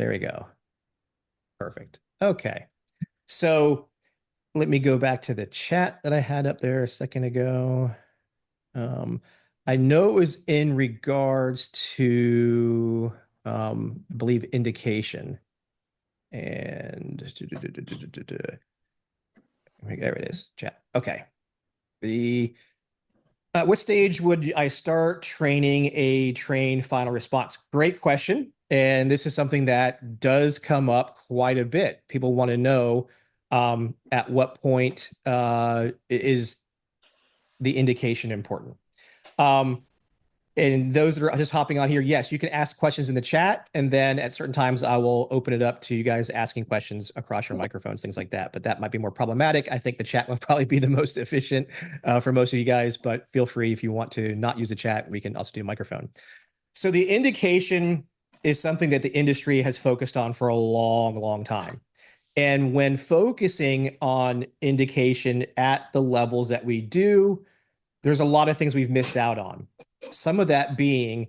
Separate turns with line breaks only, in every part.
There we go. Perfect. Okay. So let me go back to the chat that I had up there a second ago. Um, I know it was in regards to, I believe, indication. And there it is, chat. Okay. The what stage would I start training a trained final response? Great question. And this is something that does come up quite a bit. People want to know at what point is the indication important. Um, and those that are just hopping on here, yes, you can ask questions in the chat. And then at certain times, I will open it up to you guys asking questions across your microphones, things like that. But that might be more problematic. I think the chat will probably be the most efficient for most of you guys. But feel free if you want to not use the chat, we can also do a microphone. So the indication is something that the industry has focused on for a long, long time. And when focusing on indication at the levels that we do, there's a lot of things we've missed out on. Some of that being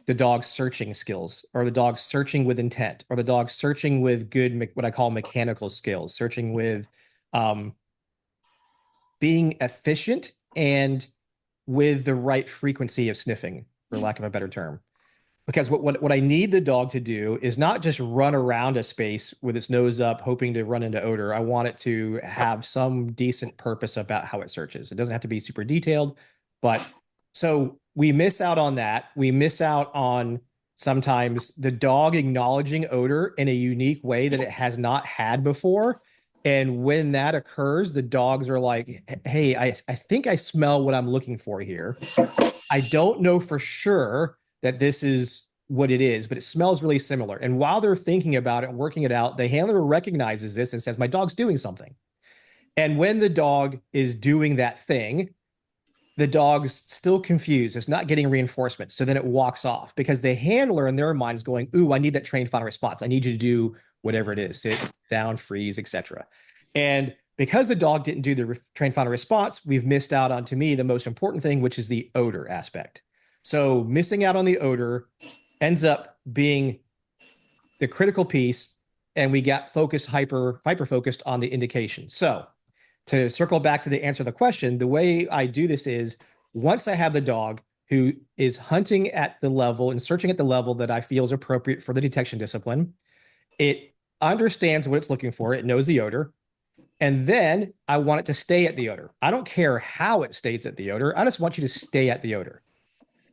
the dog searching skills, or the dog searching with intent, or the dog searching with good, what I call mechanical skills, searching with being efficient and with the right frequency of sniffing, for lack of a better term. Because what I need the dog to do is not just run around a space with its nose up, hoping to run into odor. I want it to have some decent purpose about how it searches. It doesn't have to be super detailed, but so we miss out on that. We miss out on sometimes the dog acknowledging odor in a unique way that it has not had before. And when that occurs, the dogs are like, hey, I think I smell what I'm looking for here. I don't know for sure that this is what it is, but it smells really similar. And while they're thinking about it and working it out, the handler recognizes this and says, my dog's doing something. And when the dog is doing that thing, the dog's still confused. It's not getting reinforcement. So then it walks off because the handler in their mind is going, ooh, I need that trained final response. I need you to do whatever it is, sit down, freeze, etc. And because the dog didn't do the trained final response, we've missed out on, to me, the most important thing, which is the odor aspect. So missing out on the odor ends up being the critical piece, and we got focused, hyper focused on the indication. So to circle back to the answer to the question, the way I do this is once I have the dog who is hunting at the level and searching at the level that I feel is appropriate for the detection discipline, it understands what it's looking for. It knows the odor. And then I want it to stay at the odor. I don't care how it stays at the odor. I just want you to stay at the odor.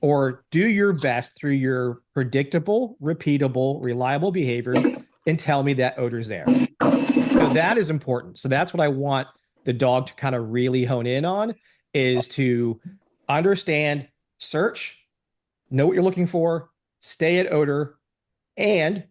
Or do your best through your predictable, repeatable, reliable behavior and tell me that odor's there. So that is important. So that's what I want the dog to kind of really hone in on, is to understand, search, know what you're looking for, stay at odor, and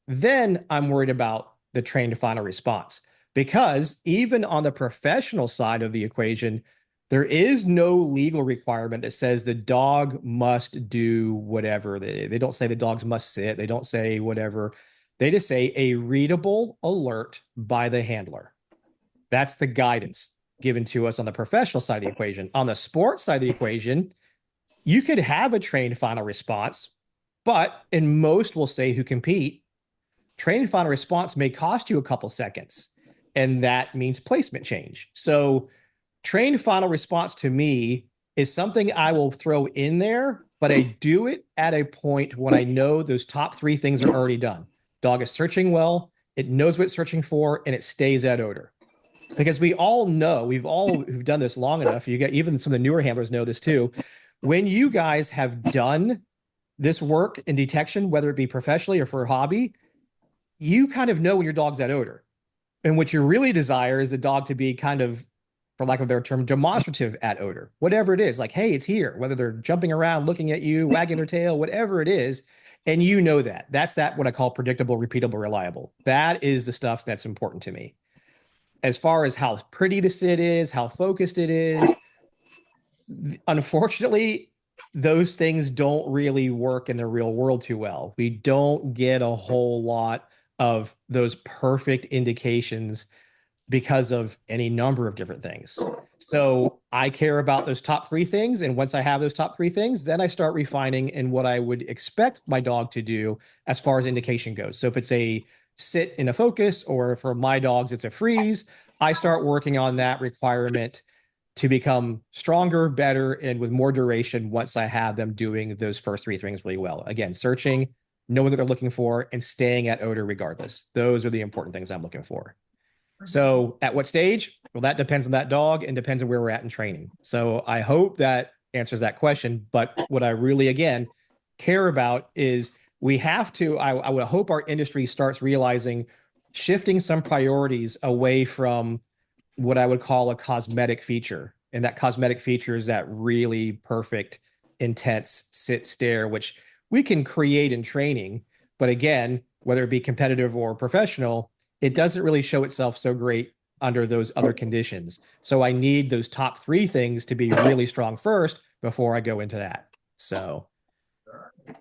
then I'm worried about the trained final response. Because even on the professional side of the equation, there is no legal requirement that says the dog must do whatever. They don't say the dogs must sit. They don't say whatever. They just say a readable alert by the handler. That's the guidance given to us on the professional side of the equation. On the sports side of the equation, you could have a trained final response, but in most will say who compete, trained final response may cost you a couple seconds, and that means placement change. So trained final response to me is something I will throw in there, but I do it at a point when I know those top three things are already done. Dog is searching well, it knows what it's searching for, and it stays at odor. Because we all know, who've done this long enough, you get even some of the newer handlers know this too. When you guys have done this work in detection, whether it be professionally or for a hobby, you kind of know when your dog's at odor. And what you really desire is the dog to be kind of, for lack of a better term, demonstrative at odor. Whatever it is, like, hey, it's here. Whether they're jumping around, looking at you, wagging their tail, whatever it is. And you know that. That's what I call predictable, repeatable, reliable. That is the stuff that's important to me. As far as how pretty the sit is, how focused it is, unfortunately, those things don't really work in the real world too well. We don't get a whole lot of those perfect indications because of any number of different things. So I care about those top three things. And once I have those top three things, then I start refining in what I would expect my dog to do as far as indication goes. So if it's a sit in a focus, or for my dogs, it's a freeze, I start working on that requirement to become stronger, better, and with more duration once I have them doing those first three things really well. Again, searching, knowing what they're looking for, and staying at odor regardless. Those are the important things I'm looking for. So at what stage? Well, that depends on that dog and depends on where we're at in training. So I hope that answers that question. But what I really, again, care about is we have to, I would hope our industry starts realizing shifting some priorities away from what I would call a cosmetic feature. And that cosmetic feature is that really perfect, intense sit stare, which we can create in training. But again, whether it be competitive or professional, it doesn't really show itself so great under those other conditions. So I need those top three things to be really strong first before I go into that. So,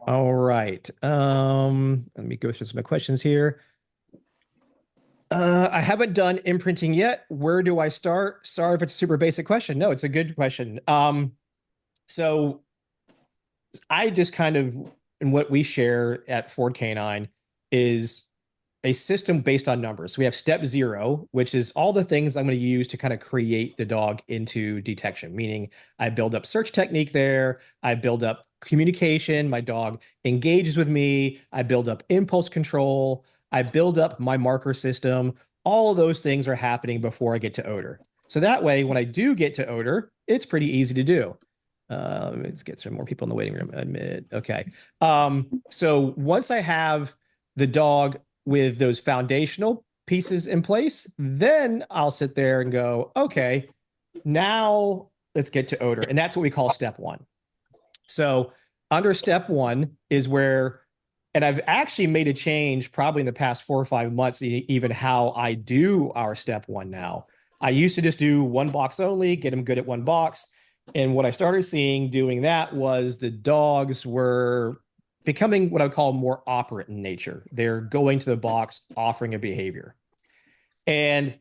all right. Let me go through some questions here. I haven't done imprinting yet. Where do I start? Sorry if it's a super basic question. No, it's a good question. So I just kind of, and what we share at Ford Canine is a system based on numbers. So we have step 0, which is all the things I'm going to use to kind of create the dog into detection, meaning I build up search technique there. I build up communication. My dog engages with me. I build up impulse control. I build up my marker system. All of those things are happening before I get to odor. So that way, when I do get to odor, it's pretty easy to do. Let's get some more people in the waiting room. Admit. Okay. So once I have the dog with those foundational pieces in place, then I'll sit there and go, okay, now let's get to odor. And that's what we call step 1. So under step 1 is where, and I've actually made a change probably in the past 4 or 5 months, even how I do our step 1 now. I used to just do one box only, get them good at one box. And what I started seeing doing that was the dogs were becoming what I would call more operant in nature. They're going to the box, offering a behavior. And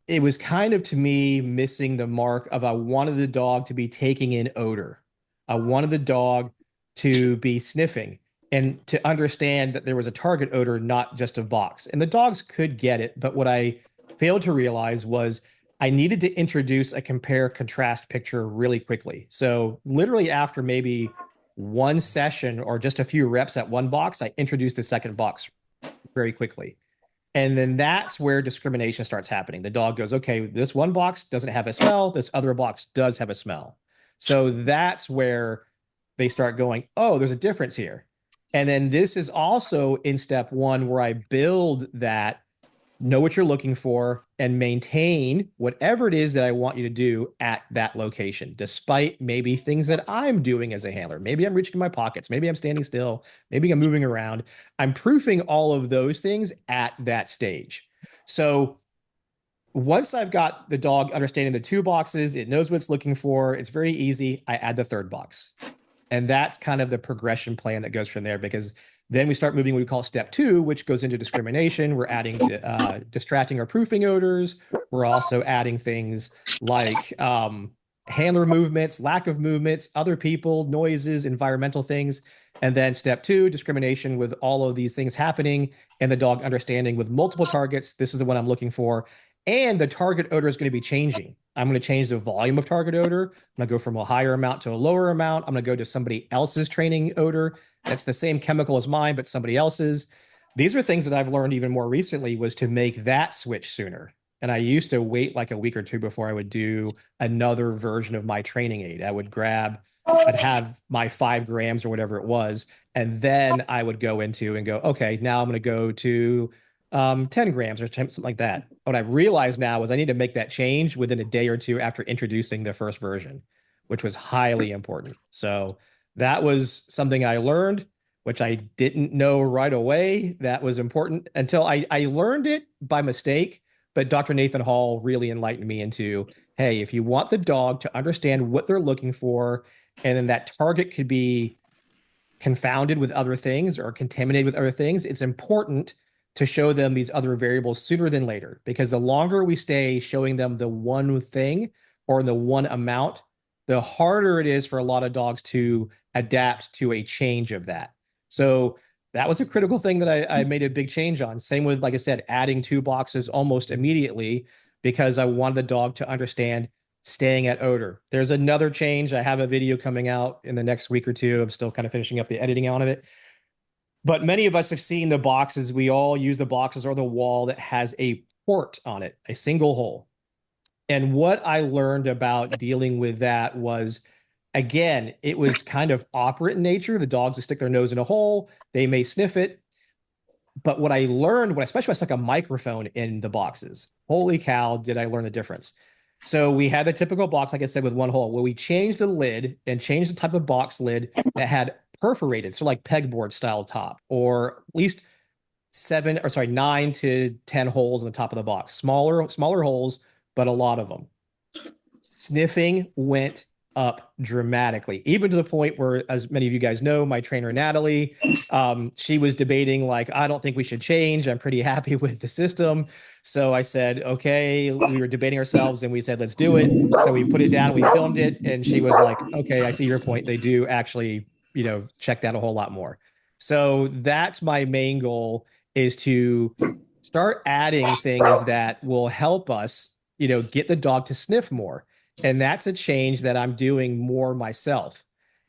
it was kind of, to me, missing the mark of I wanted the dog to be taking in odor. I wanted the dog to be sniffing and to understand that there was a target odor, not just a box. And the dogs could get it, but what I failed to realize was I needed to introduce a compare contrast picture really quickly. So literally after maybe one session or just a few reps at one box, I introduced the second box very quickly. And then that's where discrimination starts happening. The dog goes, okay, this one box doesn't have a smell. This other box does have a smell. So that's where they start going, oh, there's a difference here. And then this is also in step 1 where I build that, know what you're looking for, and maintain whatever it is that I want you to do at that location, despite maybe things that I'm doing as a handler. Maybe I'm reaching in my pockets. Maybe I'm standing still. Maybe I'm moving around. I'm proofing all of those things at that stage. So once I've got the dog understanding the 2 boxes, it knows what it's looking for, it's very easy. I add the 3rd box. And that's kind of the progression plan that goes from there, because then we start moving what we call step 2, which goes into discrimination. We're adding distracting or proofing odors. We're also adding things like handler movements, lack of movements, other people, noises, environmental things. And then step 2, discrimination with all of these things happening and the dog understanding with multiple targets. This is the one I'm looking for. And the target odor is going to be changing. I'm going to change the volume of target odor. I'm going to go from a higher amount to a lower amount. I'm going to go to somebody else's training odor. That's the same chemical as mine, but somebody else's. These are things that I've learned even more recently, was to make that switch sooner. And I used to wait like a week or 2 before I would do another version of my training aid. I'd have my 5 grams or whatever it was. And then I would go into and go, okay, now I'm going to go to 10 grams or something like that. What I realized now is I need to make that change within a day or 2 after introducing the first version, which was highly important. So that was something I learned, which I didn't know right away that was important until I learned it by mistake. But Dr. Nathan Hall really enlightened me into, hey, if you want the dog to understand what they're looking for, and then that target could be confounded with other things or contaminated with other things, it's important to show them these other variables sooner than later. Because the longer we stay showing them the one thing or the one amount, the harder it is for a lot of dogs to adapt to a change of that. So that was a critical thing that I made a big change on. Same with, like I said, adding 2 boxes almost immediately because I wanted the dog to understand staying at odor. There's another change. I have a video coming out in the next week or two. I'm still kind of finishing up the editing on it. But many of us have seen the boxes. We all use the boxes or the wall that has a port on it, a single hole. And what I learned about dealing with that was, again, it was kind of operant in nature. The dogs would stick their nose in a hole, they may sniff it. But what I learned, especially when I stuck a microphone in the boxes, holy cow, did I learn the difference. So we had the typical box, like I said, with one hole. Well, we changed the lid and changed the type of box lid that had perforated, so like pegboard style top, or at least 9 to 10 holes in the top of the box. Smaller holes, but a lot of them. Sniffing went up dramatically, even to the point where, as many of you guys know, my trainer Natalie, she was debating like, I don't think we should change. I'm pretty happy with the system. So I said, okay, we were debating ourselves and we said, let's do it. So we put it down, we filmed it, and she was like, okay, I see your point. They do actually, check that a whole lot more. So that's my main goal, is to start adding things that will help us, get the dog to sniff more. And that's a change that I'm doing more myself,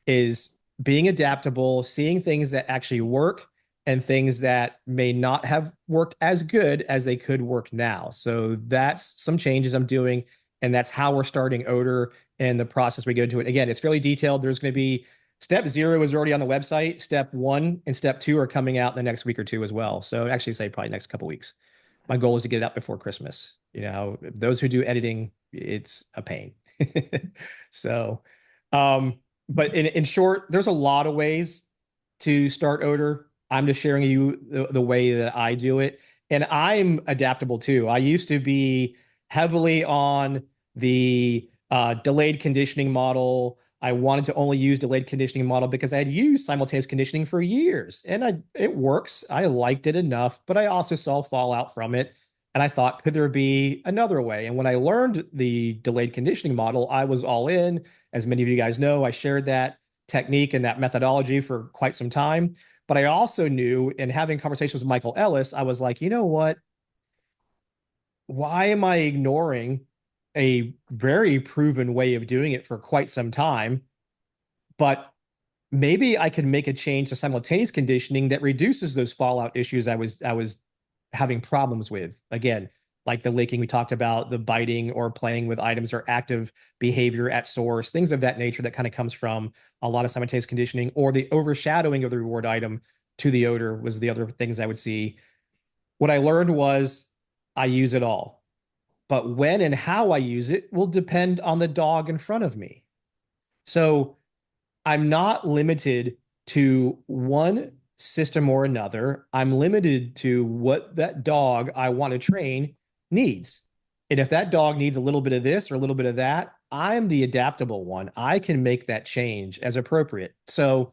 is being adaptable, seeing things that actually work and things that may not have worked as good as they could work now. So that's some changes I'm doing. And that's how we're starting odor and the process we go to it. Again, it's fairly detailed. There's going to be step 0 is already on the website. Step 1 and step 2 are coming out in the next week or two as well. So actually say probably next couple weeks. My goal is to get it out before Christmas. Those who do editing, it's a pain. So, but in short, there's a lot of ways to start odor. I'm just sharing you the way that I do it. And I'm adaptable too. I used to be heavily on the delayed conditioning model. I wanted to only use delayed conditioning model because I had used simultaneous conditioning for years, and it works. I liked it enough, but I also saw fallout from it. And I thought, could there be another way? And when I learned the delayed conditioning model, I was all in. As many of you guys know, I shared that technique and that methodology for quite some time. But I also knew, in having conversations with Michael Ellis, I was like, you know what? Why am I ignoring a very proven way of doing it for quite some time? But maybe I could make a change to simultaneous conditioning that reduces those fallout issues I was having problems with. Again, like the licking we talked about, the biting or playing with items, or active behavior at source, things of that nature that kind of comes from a lot of simultaneous conditioning, or the overshadowing of the reward item to the odor was the other things I would see. What I learned was I use it all, but when and how I use it will depend on the dog in front of me. So I'm not limited to one system or another. I'm limited to what that dog I want to train needs. And if that dog needs a little bit of this or a little bit of that, I'm the adaptable one. I can make that change as appropriate. So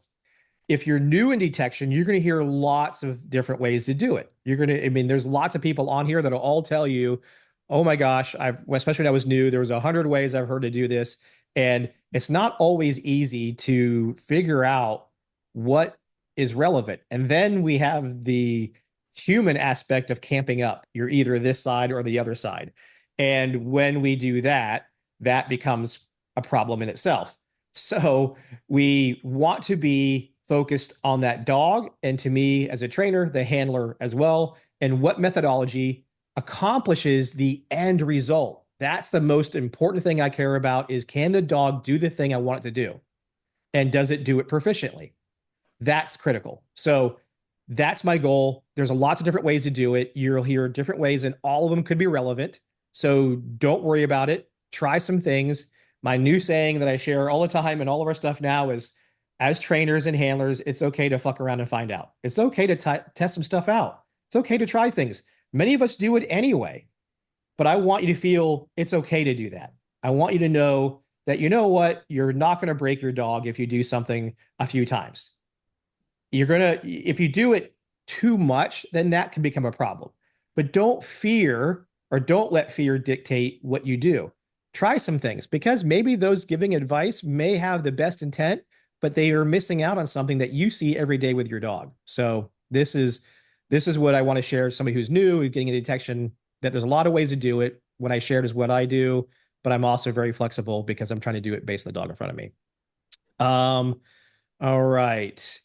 if you're new in detection, you're going to hear lots of different ways to do it. There's lots of people on here that'll all tell you, oh my gosh, especially when I was new, there was 100 ways I've heard to do this. And it's not always easy to figure out what is relevant. And then we have the human aspect of camping up. You're either this side or the other side. And when we do that, that becomes a problem in itself. So we want to be focused on that dog, and to me as a trainer, the handler as well, and what methodology accomplishes the end result. That's the most important thing I care about, is can the dog do the thing I want it to do? And does it do it proficiently? That's critical. So that's my goal. There's lots of different ways to do it. You'll hear different ways, and all of them could be relevant. So don't worry about it. Try some things. My new saying that I share all the time in all of our stuff now is, as trainers and handlers, it's okay to fuck around and find out. It's okay to test some stuff out. It's okay to try things. Many of us do it anyway, but I want you to feel it's okay to do that. I want you to know that, you know what, you're not going to break your dog if you do something a few times. If you do it too much, then that can become a problem. But don't fear or don't let fear dictate what you do. Try some things because maybe those giving advice may have the best intent, but they are missing out on something that you see every day with your dog. So this is what I want to share. Somebody who's new, who's getting a detection, that there's a lot of ways to do it. What I shared is what I do, but I'm also very flexible because I'm trying to do it based on the dog in front of me. All right.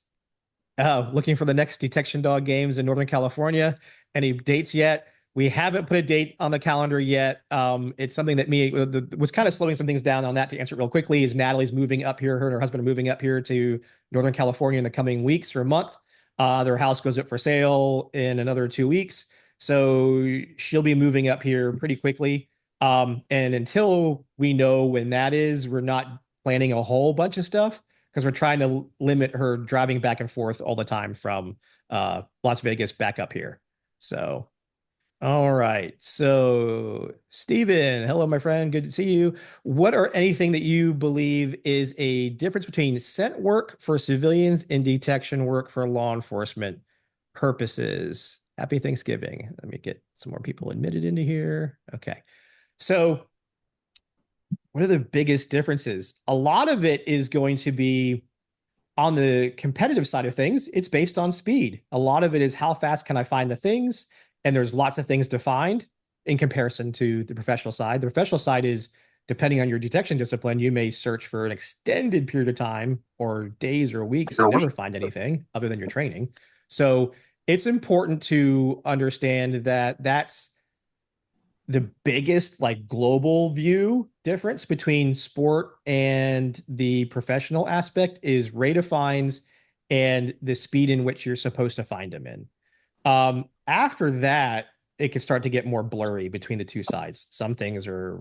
Looking for the next detection dog games in Northern California. Any dates yet? We haven't put a date on the calendar yet. It's something that was kind of slowing some things down on that. To answer it real quickly, is Natalie's moving up here. Her and her husband are moving up here to Northern California in the coming weeks or a month. Their house goes up for sale in another 2 weeks. So she'll be moving up here pretty quickly. And until we know when that is, we're not planning a whole bunch of stuff because we're trying to limit her driving back and forth all the time from Las Vegas back up here. So, all right. So, Steven, hello, my friend. Good to see you. What are anything that you believe is a difference between scent work for civilians and detection work for law enforcement purposes? Happy Thanksgiving. Let me get some more people admitted into here. Okay. So, what are the biggest differences? A lot of it is going to be on the competitive side of things. It's based on speed. A lot of it is how fast can I find the things? And there's lots of things to find in comparison to the professional side. The professional side is, depending on your detection discipline, you may search for an extended period of time or days or weeks and never find anything other than your training. So it's important to understand that that's the biggest like global view difference between sport and the professional aspect is rate of finds and the speed in which you're supposed to find them in. After that, it can start to get more blurry between the two sides. Some things are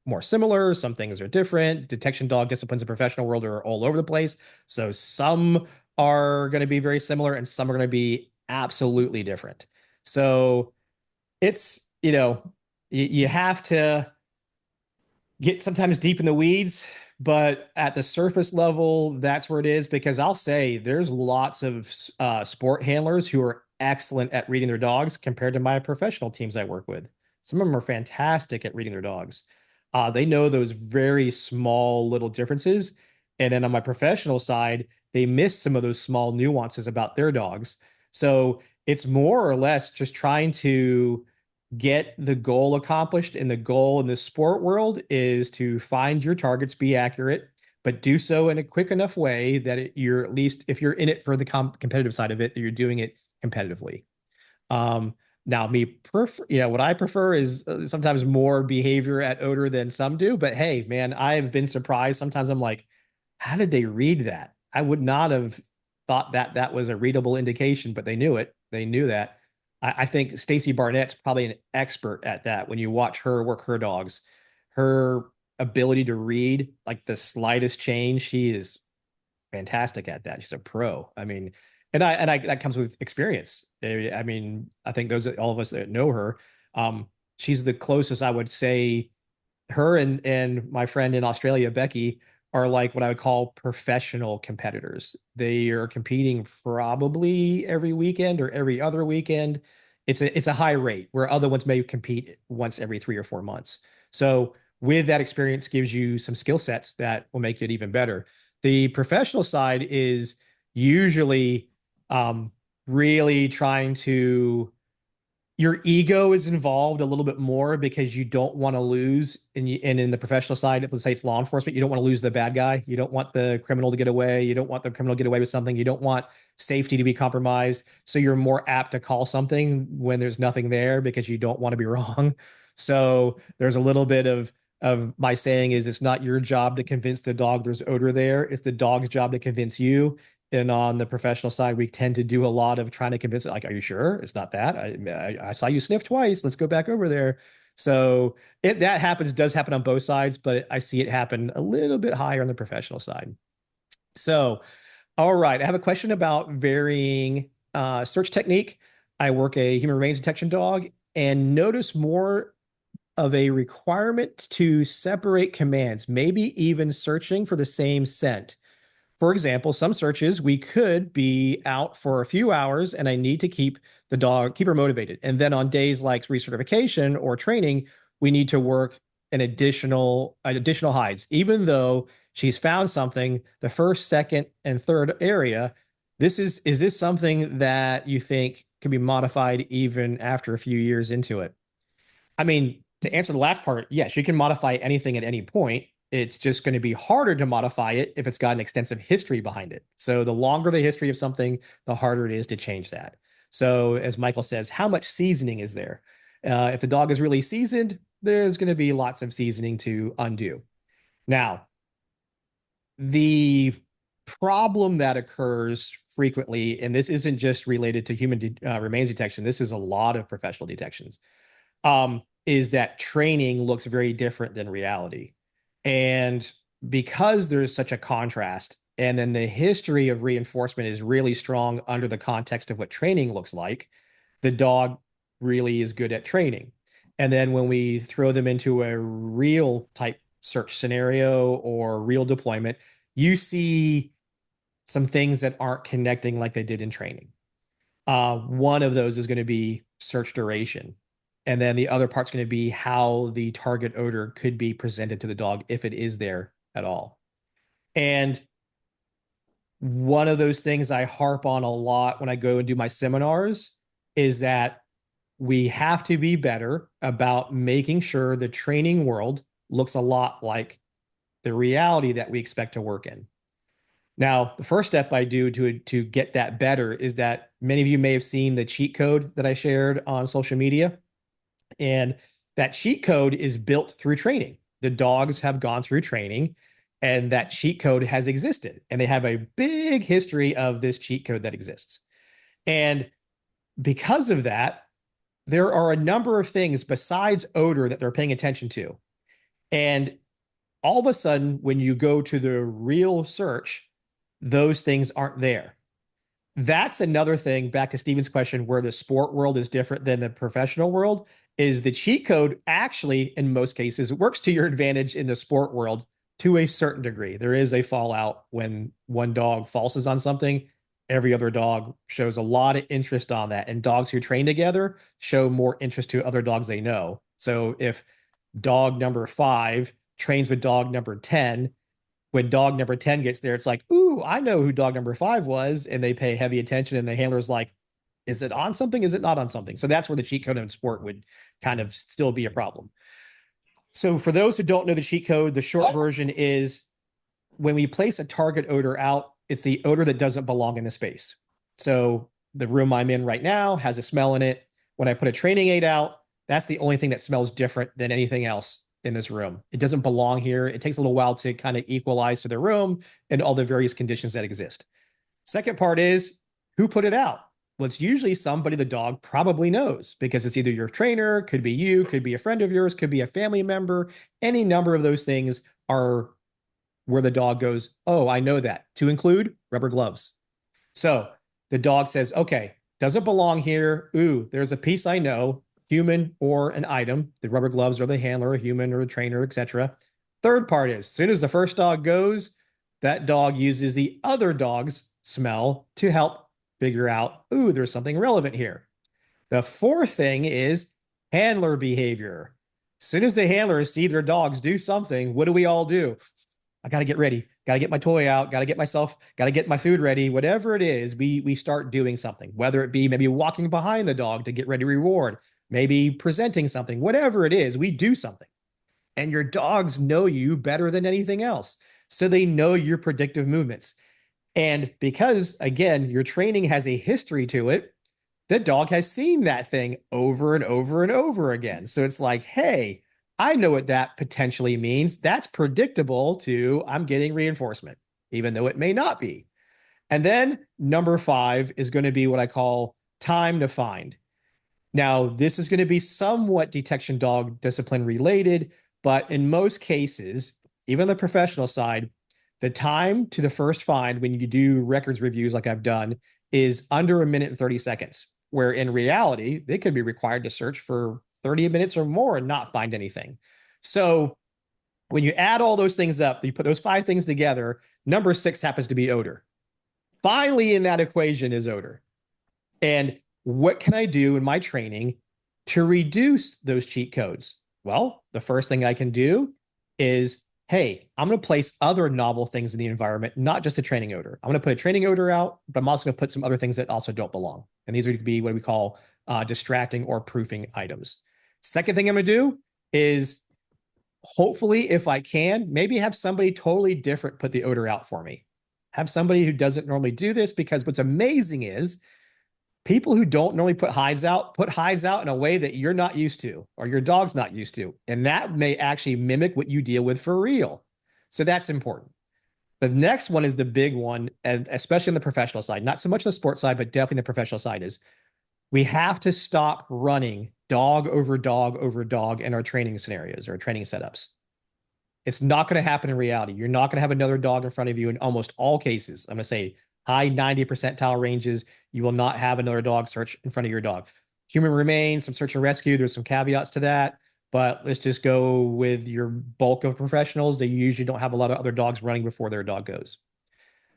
more similar, some things are different. Detection dog disciplines in the professional world are all over the place. So some are going to be very similar and some are going to be absolutely different. So it's, you have to get sometimes deep in the weeds, but at the surface level, that's where it is. Because I'll say there's lots of sport handlers who are excellent at reading their dogs compared to my professional teams I work with. Some of them are fantastic at reading their dogs. They know those very small little differences. And then on my professional side, they miss some of those small nuances about their dogs. So it's more or less just trying to get the goal accomplished. And the goal in the sport world is to find your targets, be accurate, but do so in a quick enough way that you're at least, if you're in it for the competitive side of it, that you're doing it competitively. Now what I prefer is sometimes more behavior at odor than some do, but hey, man, I've been surprised. Sometimes I'm like, how did they read that? I would not have thought that that was a readable indication, but they knew it. They knew that. I think Stacy Barnett's probably an expert at that. When you watch her work her dogs, her ability to read like the slightest change, she is fantastic at that. She's a pro. I mean, and I that comes with experience. I mean, I think all of us that know her, she's the closest I would say. Her and my friend in Australia, Becky, are like what I would call professional competitors. They are competing probably every weekend or every other weekend. It's a high rate where other ones may compete once every 3 or 4 months. So with that experience gives you some skill sets that will make it even better. The professional side is usually really trying to, your ego is involved a little bit more because you don't want to lose. And in the professional side, if let's say it's law enforcement, you don't want to lose the bad guy. You don't want the criminal to get away. You don't want the criminal to get away with something. You don't want safety to be compromised. So you're more apt to call something when there's nothing there because you don't want to be wrong. So there's a little bit of my saying is it's not your job to convince the dog there's odor there. It's the dog's job to convince you. And on the professional side, we tend to do a lot of trying to convince it, like, are you sure it's not that? I saw you sniff twice. Let's go back over there. So that does happen on both sides, but I see it happen a little bit higher on the professional side. So, all right, I have a question about varying search technique. I work a human remains detection dog and notice more of a requirement to separate commands, maybe even searching for the same scent. for example, some searches, we could be out for a few hours and I need to keep the dog, keep her motivated. And then on days like recertification or training, we need to work an additional hides, even though she's found something, the first, second, and third area. Is this something that you think can be modified even after a few years into it? I mean, to answer the last part, yes, you can modify anything at any point. It's just going to be harder to modify it if it's got an extensive history behind it. So the longer the history of something, the harder it is to change that. So as Michael says, how much seasoning is there? If the dog is really seasoned, there's going to be lots of seasoning to undo. Now, the problem that occurs frequently, and this isn't just related to human remains detection, this is a lot of professional detections, is that training looks very different than reality. And because there's such a contrast, and then the history of reinforcement is really strong under the context of what training looks like, the dog really is good at training. And then when we throw them into a real type search scenario or real deployment, you see some things that aren't connecting like they did in training. One of those is going to be search duration. And then the other part's going to be how the target odor could be presented to the dog if it is there at all. And one of those things I harp on a lot when I go and do my seminars is that we have to be better about making sure the training world looks a lot like the reality that we expect to work in. Now, the first step I do to get that better is that many of you may have seen the cheat code that I shared on social media. And that cheat code is built through training. The dogs have gone through training, and that cheat code has existed. And they have a big history of this cheat code that exists. And because of that, there are a number of things besides odor that they're paying attention to. And all of a sudden, when you go to the real search, those things aren't there. That's another thing, back to Steven's question, where the sport world is different than the professional world, is the cheat code actually, in most cases, works to your advantage in the sport world to a certain degree. There is a fallout when one dog falses on something. Every other dog shows a lot of interest on that. And dogs who train together show more interest to other dogs they know. So if dog number 5 trains with dog number 10, when dog number 10 gets there, it's like, ooh, I know who dog number 5 was. And they pay heavy attention. And the handler's like, is it on something? Is it not on something? So that's where the cheat code in sport would kind of still be a problem. So for those who don't know the cheat code, the short version is when we place a target odor out, it's the odor that doesn't belong in the space. So the room I'm in right now has a smell in it. When I put a training aid out, that's the only thing that smells different than anything else in this room. It doesn't belong here. It takes a little while to kind of equalize to the room and all the various conditions that exist. Second part is who put it out? Well, it's usually somebody the dog probably knows because it's either your trainer, could be you, could be a friend of yours, could be a family member. Any number of those things are where the dog goes, oh, I know that, to include rubber gloves. So the dog says, okay, doesn't belong here. Ooh, there's a piece I know, human or an item. The rubber gloves or the handler, a human or a trainer, etc. Third part is, as soon as the first dog goes, that dog uses the other dog's smell to help figure out, ooh, there's something relevant here. The fourth thing is handler behavior. As soon as the handlers see their dogs do something, what do we all do? I got to get ready. Got to get my toy out. Got to get my food ready. Whatever it is, we start doing something, whether it be maybe walking behind the dog to get ready to reward, maybe presenting something, whatever it is, we do something. And your dogs know you better than anything else. So they know your predictive movements. And because, again, your training has a history to it, the dog has seen that thing over and over and over again. So it's like, hey, I know what that potentially means. That's predictable to I'm getting reinforcement, even though it may not be. And then number 5 is going to be what I call time to find. Now, this is going to be somewhat detection dog discipline related, but in most cases, even the professional side, the time to the first find when you do records reviews like I've done is under a minute and 30 seconds, where in reality, they could be required to search for 30 minutes or more and not find anything. So When you add all those things up, you put those 5 things together, number 6 happens to be odor. Finally, in that equation is odor. And what can I do in my training to reduce those cheat codes? Well, the first thing I can do is, hey, I'm going to place other novel things in the environment, not just a training odor. I'm going to put a training odor out, but I'm also going to put some other things that also don't belong. And these would be what we call distracting or proofing items. Second thing I'm going to do is, hopefully, if I can, maybe have somebody totally different put the odor out for me. Have somebody who doesn't normally do this, because what's amazing is people who don't normally put hides out in a way that you're not used to or your dog's not used to. And that may actually mimic what you deal with for real. So that's important. The next one is the big one, and especially on the professional side, not so much the sports side, but definitely the professional side, is we have to stop running dog over dog over dog in our training scenarios or training setups. It's not going to happen in reality. You're not going to have another dog in front of you in almost all cases. I'm going to say high 90 percentile ranges. You will not have another dog search in front of your dog. Human remains, some search and rescue. There's some caveats to that, but let's just go with your bulk of professionals. They usually don't have a lot of other dogs running before their dog goes.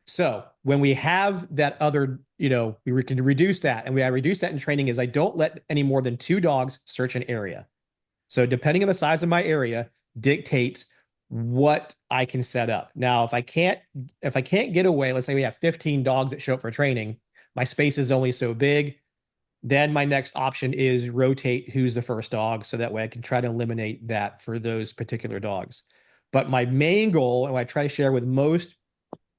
So when we have that other, we can reduce that. And we reduce that in training is I don't let any more than 2 dogs search an area. So depending on the size of my area dictates what I can set up. Now, if I can't get away, let's say we have 15 dogs that show up for training, my space is only so big, then my next option is rotate who's the first dog, so that way I can try to eliminate that for those particular dogs. But my main goal, and what I try to share with most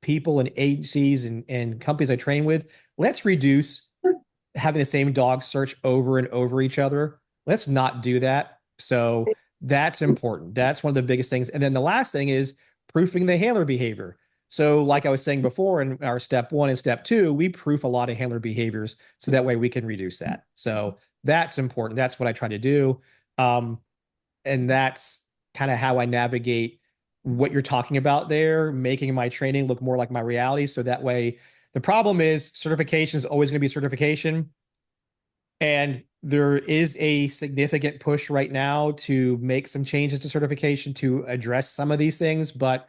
people and agencies and companies I train with, let's reduce having the same dog search over and over each other. Let's not do that. So that's important. That's one of the biggest things. And then the last thing is proofing the handler behavior. So like I was saying before, in our step 1 and step 2, we proof a lot of handler behaviors so that way we can reduce that. So that's important. That's what I try to do. And that's kind of how I navigate what you're talking about there, making my training look more like my reality. So that way, the problem is certification is always going to be certification. And there is a significant push right now to make some changes to certification to address some of these things, but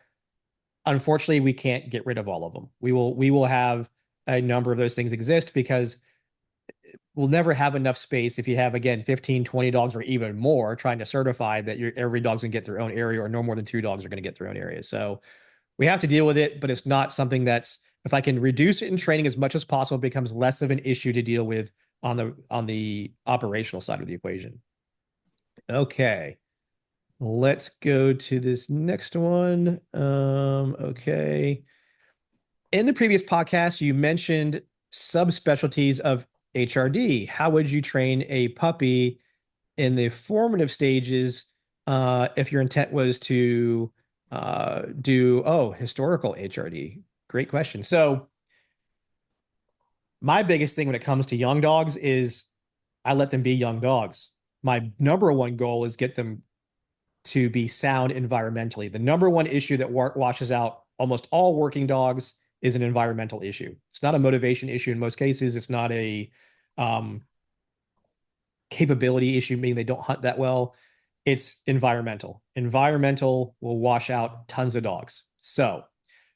unfortunately, we can't get rid of all of them. We will have a number of those things exist because we'll never have enough space if you have, again, 15, 20 dogs or even more trying to certify that every dog's going to get their own area, or no more than 2 dogs are going to get their own area. So we have to deal with it, but it's not something that's, if I can reduce it in training as much as possible, it becomes less of an issue to deal with on the operational side of the equation. Okay. Let's go to this next one. Okay. In the previous podcast, you mentioned subspecialties of HRD. How would you train a puppy in the formative stages if your intent was to do historical HRD? Great question. So my biggest thing when it comes to young dogs is I let them be young dogs. My number one goal is get them to be sound environmentally. The number one issue that washes out almost all working dogs is an environmental issue. It's not a motivation issue in most cases. It's not a capability issue, meaning they don't hunt that well. It's environmental. Environmental will wash out tons of dogs. So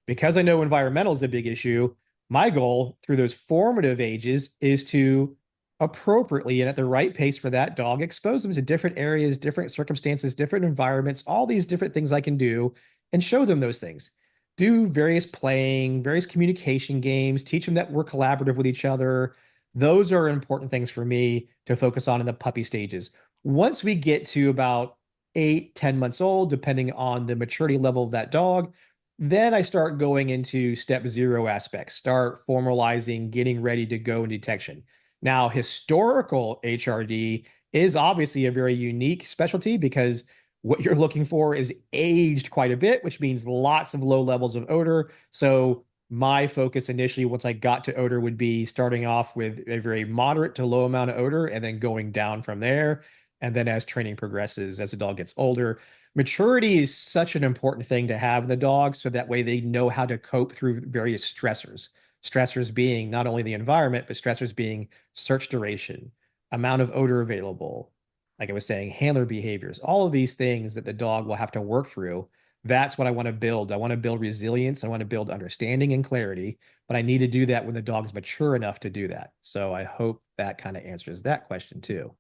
because I know environmental is a big issue, my goal through those formative ages is to appropriately and at the right pace for that dog, expose them to different areas, different circumstances, different environments, all these different things I can do, and show them those things. Do various playing, various communication games, teach them that we're collaborative with each other. Those are important things for me to focus on in the puppy stages. Once we get to about 8, 10 months old, depending on the maturity level of that dog, then I start going into step 0 aspects, start formalizing, getting ready to go in detection. Now, historical HRD is obviously a very unique specialty because what you're looking for is aged quite a bit, which means lots of low levels of odor. So my focus initially, once I got to odor, would be starting off with a very moderate to low amount of odor and then going down from there. And then as training progresses, as the dog gets older, maturity is such an important thing to have in the dog so that way they know how to cope through various stressors. Stressors being not only the environment, but stressors being search duration, amount of odor available, like I was saying, handler behaviors, all of these things that the dog will have to work through. That's what I want to build. I want to build resilience. I want to build understanding and clarity, but I need to do that when the dog's mature enough to do that. So I hope that kind of answers that question too.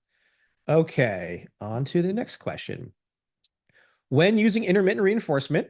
Okay, on to the next question. When using intermittent reinforcement,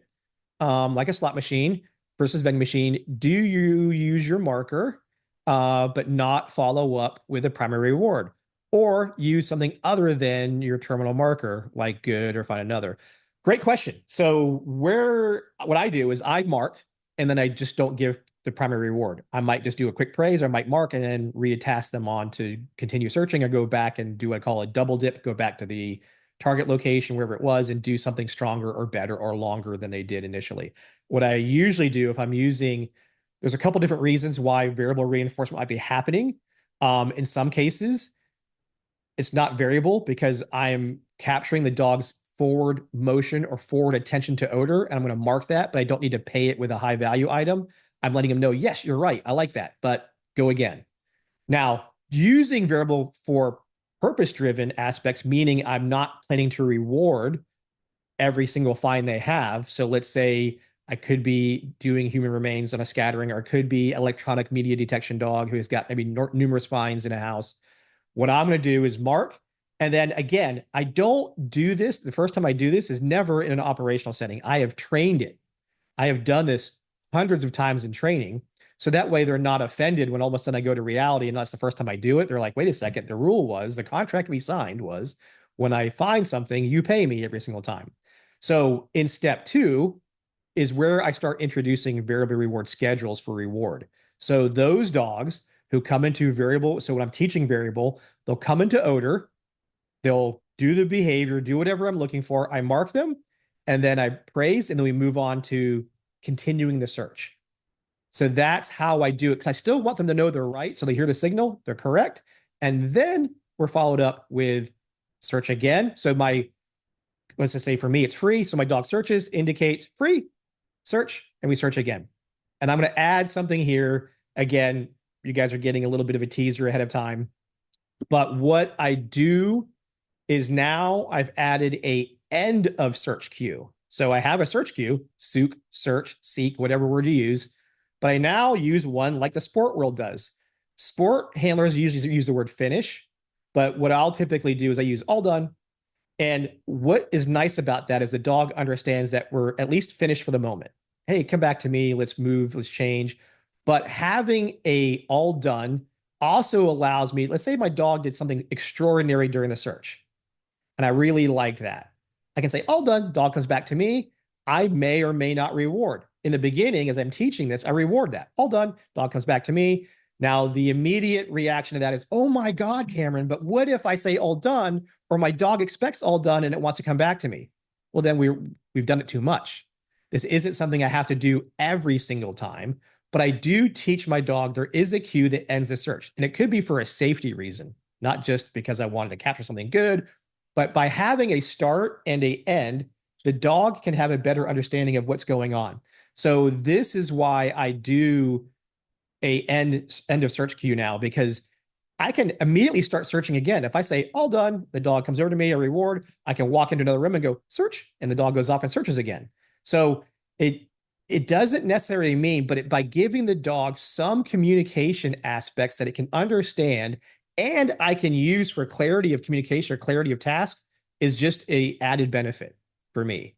like a slot machine versus vending machine, do you use your marker, but not follow up with a primary reward, or use something other than your terminal marker, like good or find another? Great question. So what I do is I mark, and then I just don't give the primary reward. I might just do a quick praise, or I might mark and then reattach them on to continue searching, or go back and do what I call a double dip, go back to the target location, wherever it was, and do something stronger or better or longer than they did initially. What I usually do if I'm using, there's a couple different reasons why variable reinforcement might be happening. In some cases, it's not variable because I'm capturing the dog's forward motion or forward attention to odor, and I'm going to mark that, but I don't need to pay it with a high value item. I'm letting them know, yes, you're right. I like that, but go again. Now, using variable for purpose-driven aspects, meaning I'm not planning to reward every single find they have. So let's say I could be doing human remains on a scattering, or it could be electronic media detection dog who has got maybe numerous finds in a house. What I'm going to do is mark. And then again, I don't do this. The first time I do this is never in an operational setting. I have trained it. I have done this hundreds of times in training. So that way they're not offended when all of a sudden I go to reality and that's the first time I do it. They're like, wait a second, the rule was, the contract we signed was, when I find something, you pay me every single time. So in step 2 is where I start introducing variable reward schedules for reward. So those dogs who come into variable, so when I'm teaching variable, they'll come into odor, they'll do the behavior, do whatever I'm looking for. I mark them, and then I praise, and then we move on to continuing the search. So that's how I do it, because I still want them to know they're right. So they hear the signal, they're correct. And then we're followed up with search again. So let's just say for me, it's free. So my dog searches, indicates free, search, and we search again. And I'm going to add something here. Again, you guys are getting a little bit of a teaser ahead of time. But what I do is now I've added a end of search queue. So I have a search queue, souk, search, seek, whatever word you use. But I now use one like the sport world does. Sport handlers usually use the word finish. But what I'll typically do is I use all done. And what is nice about that is the dog understands that we're at least finished for the moment. Hey, come back to me. Let's move. Let's change. But having a all done also allows me, let's say my dog did something extraordinary during the search, and I really liked that. I can say, all done, dog comes back to me. I may or may not reward. In the beginning, as I'm teaching this, I reward that. All done, dog comes back to me. Now, the immediate reaction to that is, oh my God, Cameron, but what if I say all done, or my dog expects all done and it wants to come back to me? Well, then we've done it too much. This isn't something I have to do every single time, but I do teach my dog there is a cue that ends the search. And it could be for a safety reason, not just because I wanted to capture something good, but by having a start and a end, the dog can have a better understanding of what's going on. So this is why I do a end of search queue now, because I can immediately start searching again. If I say all done, the dog comes over to me, a reward, I can walk into another room and go search, and the dog goes off and searches again. So it doesn't necessarily mean, but by giving the dog some communication aspects that it can understand and I can use for clarity of communication or clarity of task, is just a added benefit for me.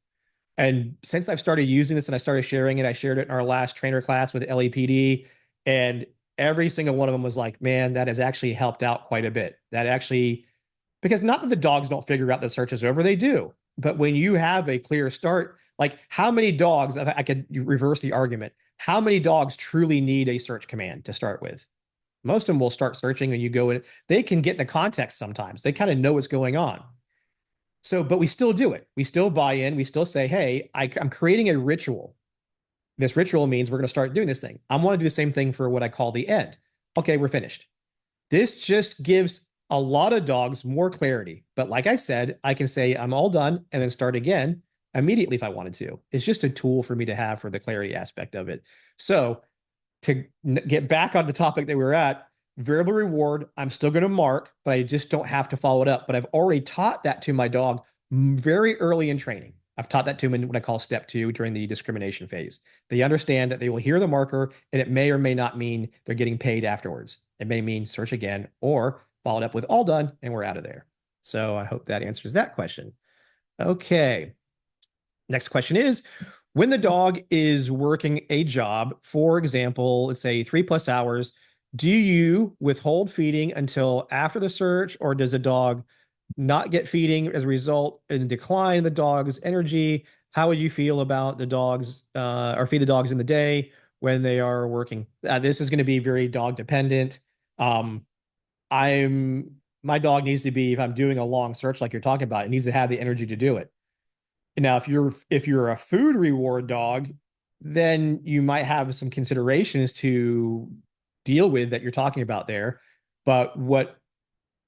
And since I've started using this and I started sharing it, I shared it in our last trainer class with LAPD, and every single one of them was like, man, that has actually helped out quite a bit. That actually, because not that the dogs don't figure out the search is over, they do. But when you have a clear start, like how many dogs, I could reverse the argument, how many dogs truly need a search command to start with? Most of them will start searching and you go in, they can get the context sometimes. They kind of know what's going on. So, but we still do it. We still buy in. We still say, hey, I'm creating a ritual. This ritual means we're going to start doing this thing. I want to do the same thing for what I call the end. Okay, we're finished. This just gives a lot of dogs more clarity. But like I said, I can say I'm all done and then start again immediately if I wanted to. It's just a tool for me to have for the clarity aspect of it. So to get back on the topic that we were at, variable reward, I'm still going to mark, but I just don't have to follow it up. But I've already taught that to my dog very early in training. I've taught that to them in what I call step 2 during the discrimination phase. They understand that they will hear the marker and it may or may not mean they're getting paid afterwards. It may mean search again or followed up with all done and we're out of there. So I hope that answers that question. Okay. Next question is, when the dog is working a job, for example, let's say 3+ hours, do you withhold feeding until after the search, or does the dog not get feeding as a result in decline in the dog's energy? How would you feel about the dogs or feed the dogs in the day when they are working? This is going to be very dog dependent. My dog needs to be, if I'm doing a long search like you're talking about, it needs to have the energy to do it. Now, if you're a food reward dog, then you might have some considerations to deal with that you're talking about there. But what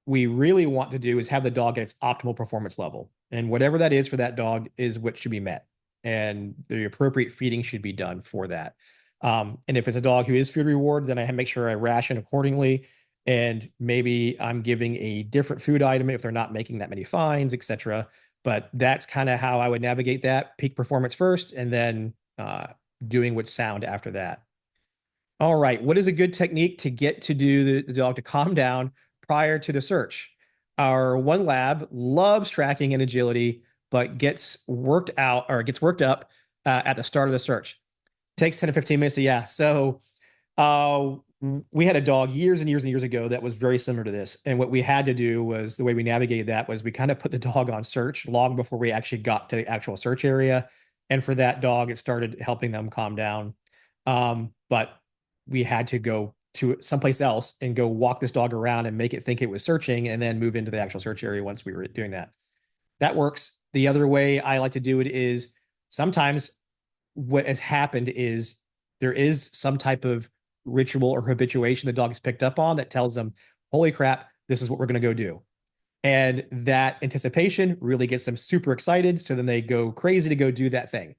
we really want to do is have the dog at its optimal performance level. And whatever that is for that dog is what should be met. And the appropriate feeding should be done for that. And if it's a dog who is food reward, then I make sure I ration accordingly. And maybe I'm giving a different food item if they're not making that many finds, etc. But that's kind of how I would navigate that. Peak performance first, and then doing what's sound after that. All right. What is a good technique to get to do the dog to calm down prior to the search? Our one lab loves tracking and agility, but gets worked up at the start of the search. Takes 10 to 15 minutes. Yeah. So we had a dog years and years and years ago that was very similar to this. And what we had to do was, the way we navigated that was we kind of put the dog on search long before we actually got to the actual search area. And for that dog, it started helping them calm down. But we had to go to someplace else and go walk this dog around and make it think it was searching and then move into the actual search area once we were doing that. That works. The other way I like to do it is, sometimes what has happened is there is some type of ritual or habituation the dog has picked up on that tells them, holy crap, this is what we're going to go do. And that anticipation really gets them super excited. So then they go crazy to go do that thing.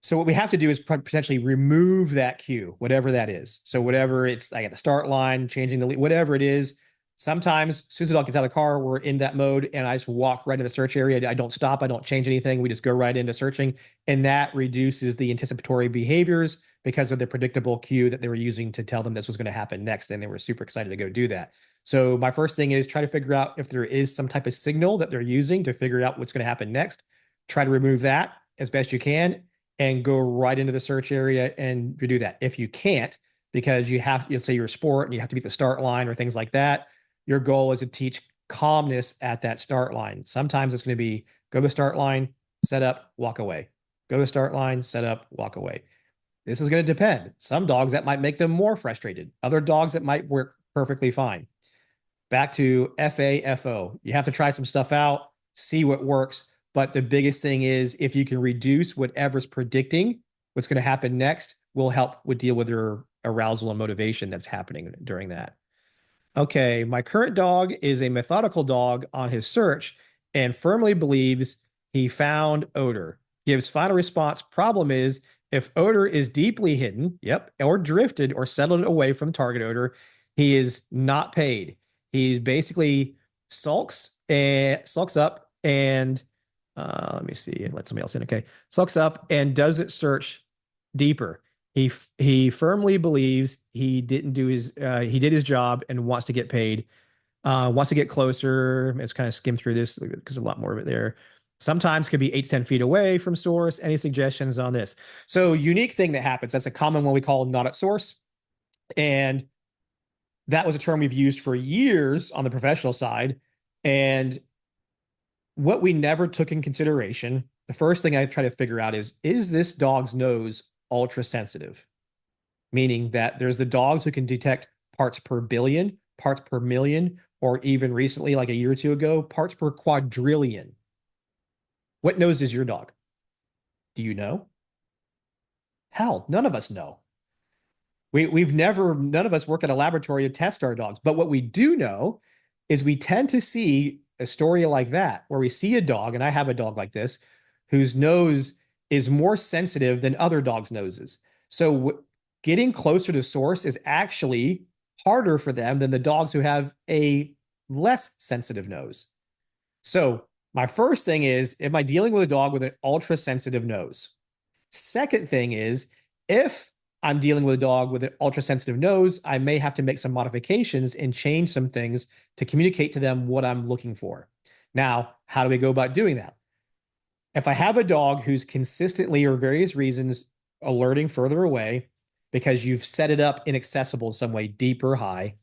So what we have to do is potentially remove that cue, whatever that is. So whatever it's like at the start line, changing the lead, whatever it is. Sometimes as soon as the dog gets out of the car, we're in that mode and I just walk right into the search area. I don't stop. I don't change anything. We just go right into searching. And that reduces the anticipatory behaviors because of the predictable cue that they were using to tell them this was going to happen next. And they were super excited to go do that. So my first thing is try to figure out if there is some type of signal that they're using to figure out what's going to happen next. Try to remove that as best you can and go right into the search area and do that. If you can't, because you have, say you're a sport and you have to be at the start line or things like that, your goal is to teach calmness at that start line. Sometimes it's going to be go to the start line, set up, walk away. Go to the start line, set up, walk away. This is going to depend. Some dogs that might make them more frustrated. Other dogs that might work perfectly fine. Back to FAFO. You have to try some stuff out, see what works. But the biggest thing is, if you can reduce whatever's predicting what's going to happen next, will help with deal with your arousal and motivation that's happening during that. Okay, my current dog is a methodical dog on his search and firmly believes he found odor. Gives final response. Problem is, if odor is deeply hidden, or drifted or settled away from target odor, he is not paid. He basically sulks up and let me see, let somebody else in. Okay, sulks up and doesn't search deeper. He firmly believes he didn't do he did his job and wants to get paid. Wants to get closer. Let's kind of skim through this because there's a lot more of it there. Sometimes could be 8 to 10 feet away from source. Any suggestions on this? So unique thing that happens. That's a common one we call not at source. And that was a term we've used for years on the professional side. And what we never took in consideration, the first thing I try to figure out is this dog's nose ultra sensitive? Meaning that there's the dogs who can detect parts per billion, parts per million, or even recently, like a year or two ago, parts per quadrillion. What nose is your dog? Do you know? Hell, none of us know. None of us work at a laboratory to test our dogs. But what we do know is we tend to see a story like that, where we see a dog, and I have a dog like this, whose nose is more sensitive than other dogs' noses. So getting closer to source is actually harder for them than the dogs who have a less sensitive nose. So my first thing is, am I dealing with a dog with an ultra sensitive nose? Second thing is, if I'm dealing with a dog with an ultra sensitive nose, I may have to make some modifications and change some things to communicate to them what I'm looking for. Now, how do we go about doing that? If I have a dog who's consistently, or various reasons, alerting further away because you've set it up inaccessible in some way, deep or high,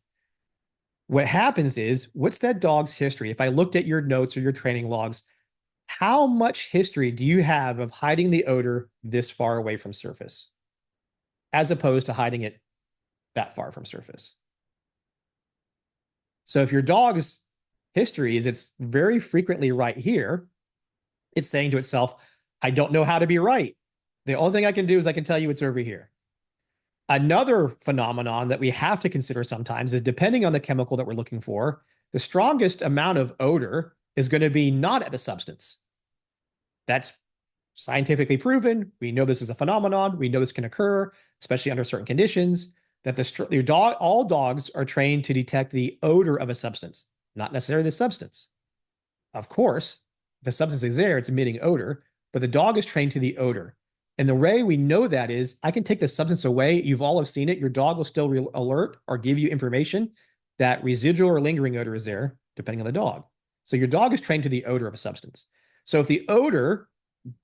what happens is, what's that dog's history? If I looked at your notes or your training logs, how much history do you have of hiding the odor this far away from surface, as opposed to hiding it that far from surface? So if your dog's history is it's very frequently right here, it's saying to itself, I don't know how to be right. The only thing I can do is I can tell you it's over here. Another phenomenon that we have to consider sometimes is, depending on the chemical that we're looking for, the strongest amount of odor is going to be not at the substance. That's scientifically proven. We know this is a phenomenon. We know this can occur, especially under certain conditions, that all dogs are trained to detect the odor of a substance, not necessarily the substance. Of course, the substance is there, it's emitting odor, but the dog is trained to the odor. And the way we know that is, I can take the substance away. You've all have seen it. Your dog will still alert or give you information that residual or lingering odor is there, depending on the dog. So your dog is trained to the odor of a substance. So if the odor,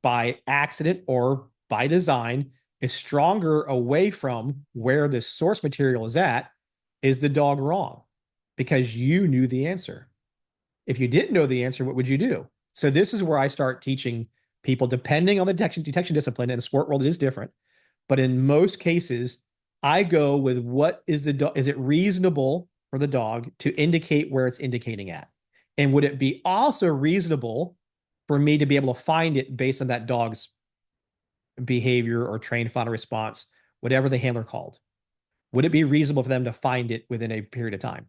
by accident or by design, is stronger away from where the source material is at, is the dog wrong? Because you knew the answer. If you didn't know the answer, what would you do? So this is where I start teaching people, depending on the detection discipline. In the sport world, it is different. But in most cases, I go with, what is the dog? Is it reasonable for the dog to indicate where it's indicating at? And would it be also reasonable for me to be able to find it based on that dog's behavior or trained final response, whatever the handler called? Would it be reasonable for them to find it within a period of time?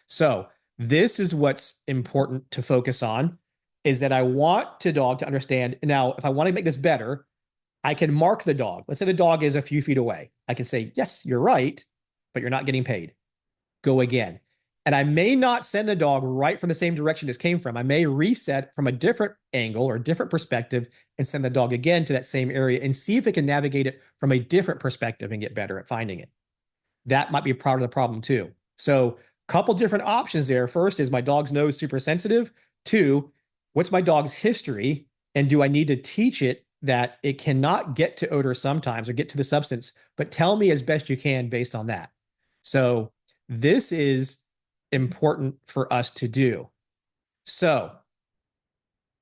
So this is what's important to focus on, is that I want the dog to understand. Now, if I want to make this better, I can mark the dog. Let's say the dog is a few feet away. I can say, yes, you're right, but you're not getting paid. Go again. And I may not send the dog right from the same direction this came from. I may reset from a different angle or a different perspective and send the dog again to that same area and see if it can navigate it from a different perspective and get better at finding it. That might be a part of the problem too. So a couple different options there. First, is my dog's nose super sensitive? Two, what's my dog's history? And do I need to teach it that it cannot get to odor sometimes or get to the substance, but tell me as best you can based on that? So this is important for us to do. So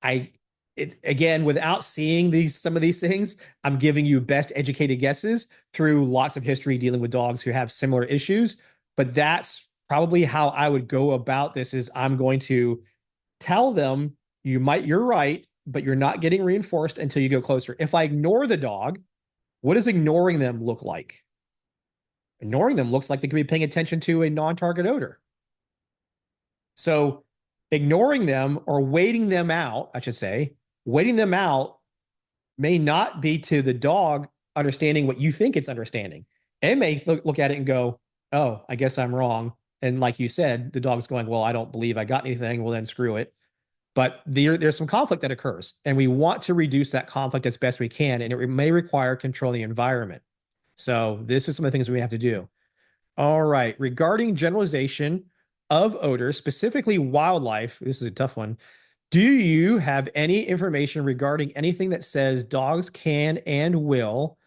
again, without seeing some of these things, I'm giving you best educated guesses through lots of history dealing with dogs who have similar issues. But that's probably how I would go about this, is I'm going to tell them, you're right, but you're not getting reinforced until you go closer. If I ignore the dog, what does ignoring them look like? Ignoring them looks like they could be paying attention to a non-target odor. So ignoring them, or waiting them out, I should say, waiting them out may not be to the dog understanding what you think it's understanding. It may look at it and go, oh, I guess I'm wrong. And like you said, the dog's going, well, I don't believe I got anything. Well, then screw it. But there's some conflict that occurs, and we want to reduce that conflict as best we can, and it may require controlling the environment. So this is some of the things we have to do. All right. Regarding generalization of odors, specifically wildlife, this is a tough one. Do you have any information regarding anything that says dogs can and will,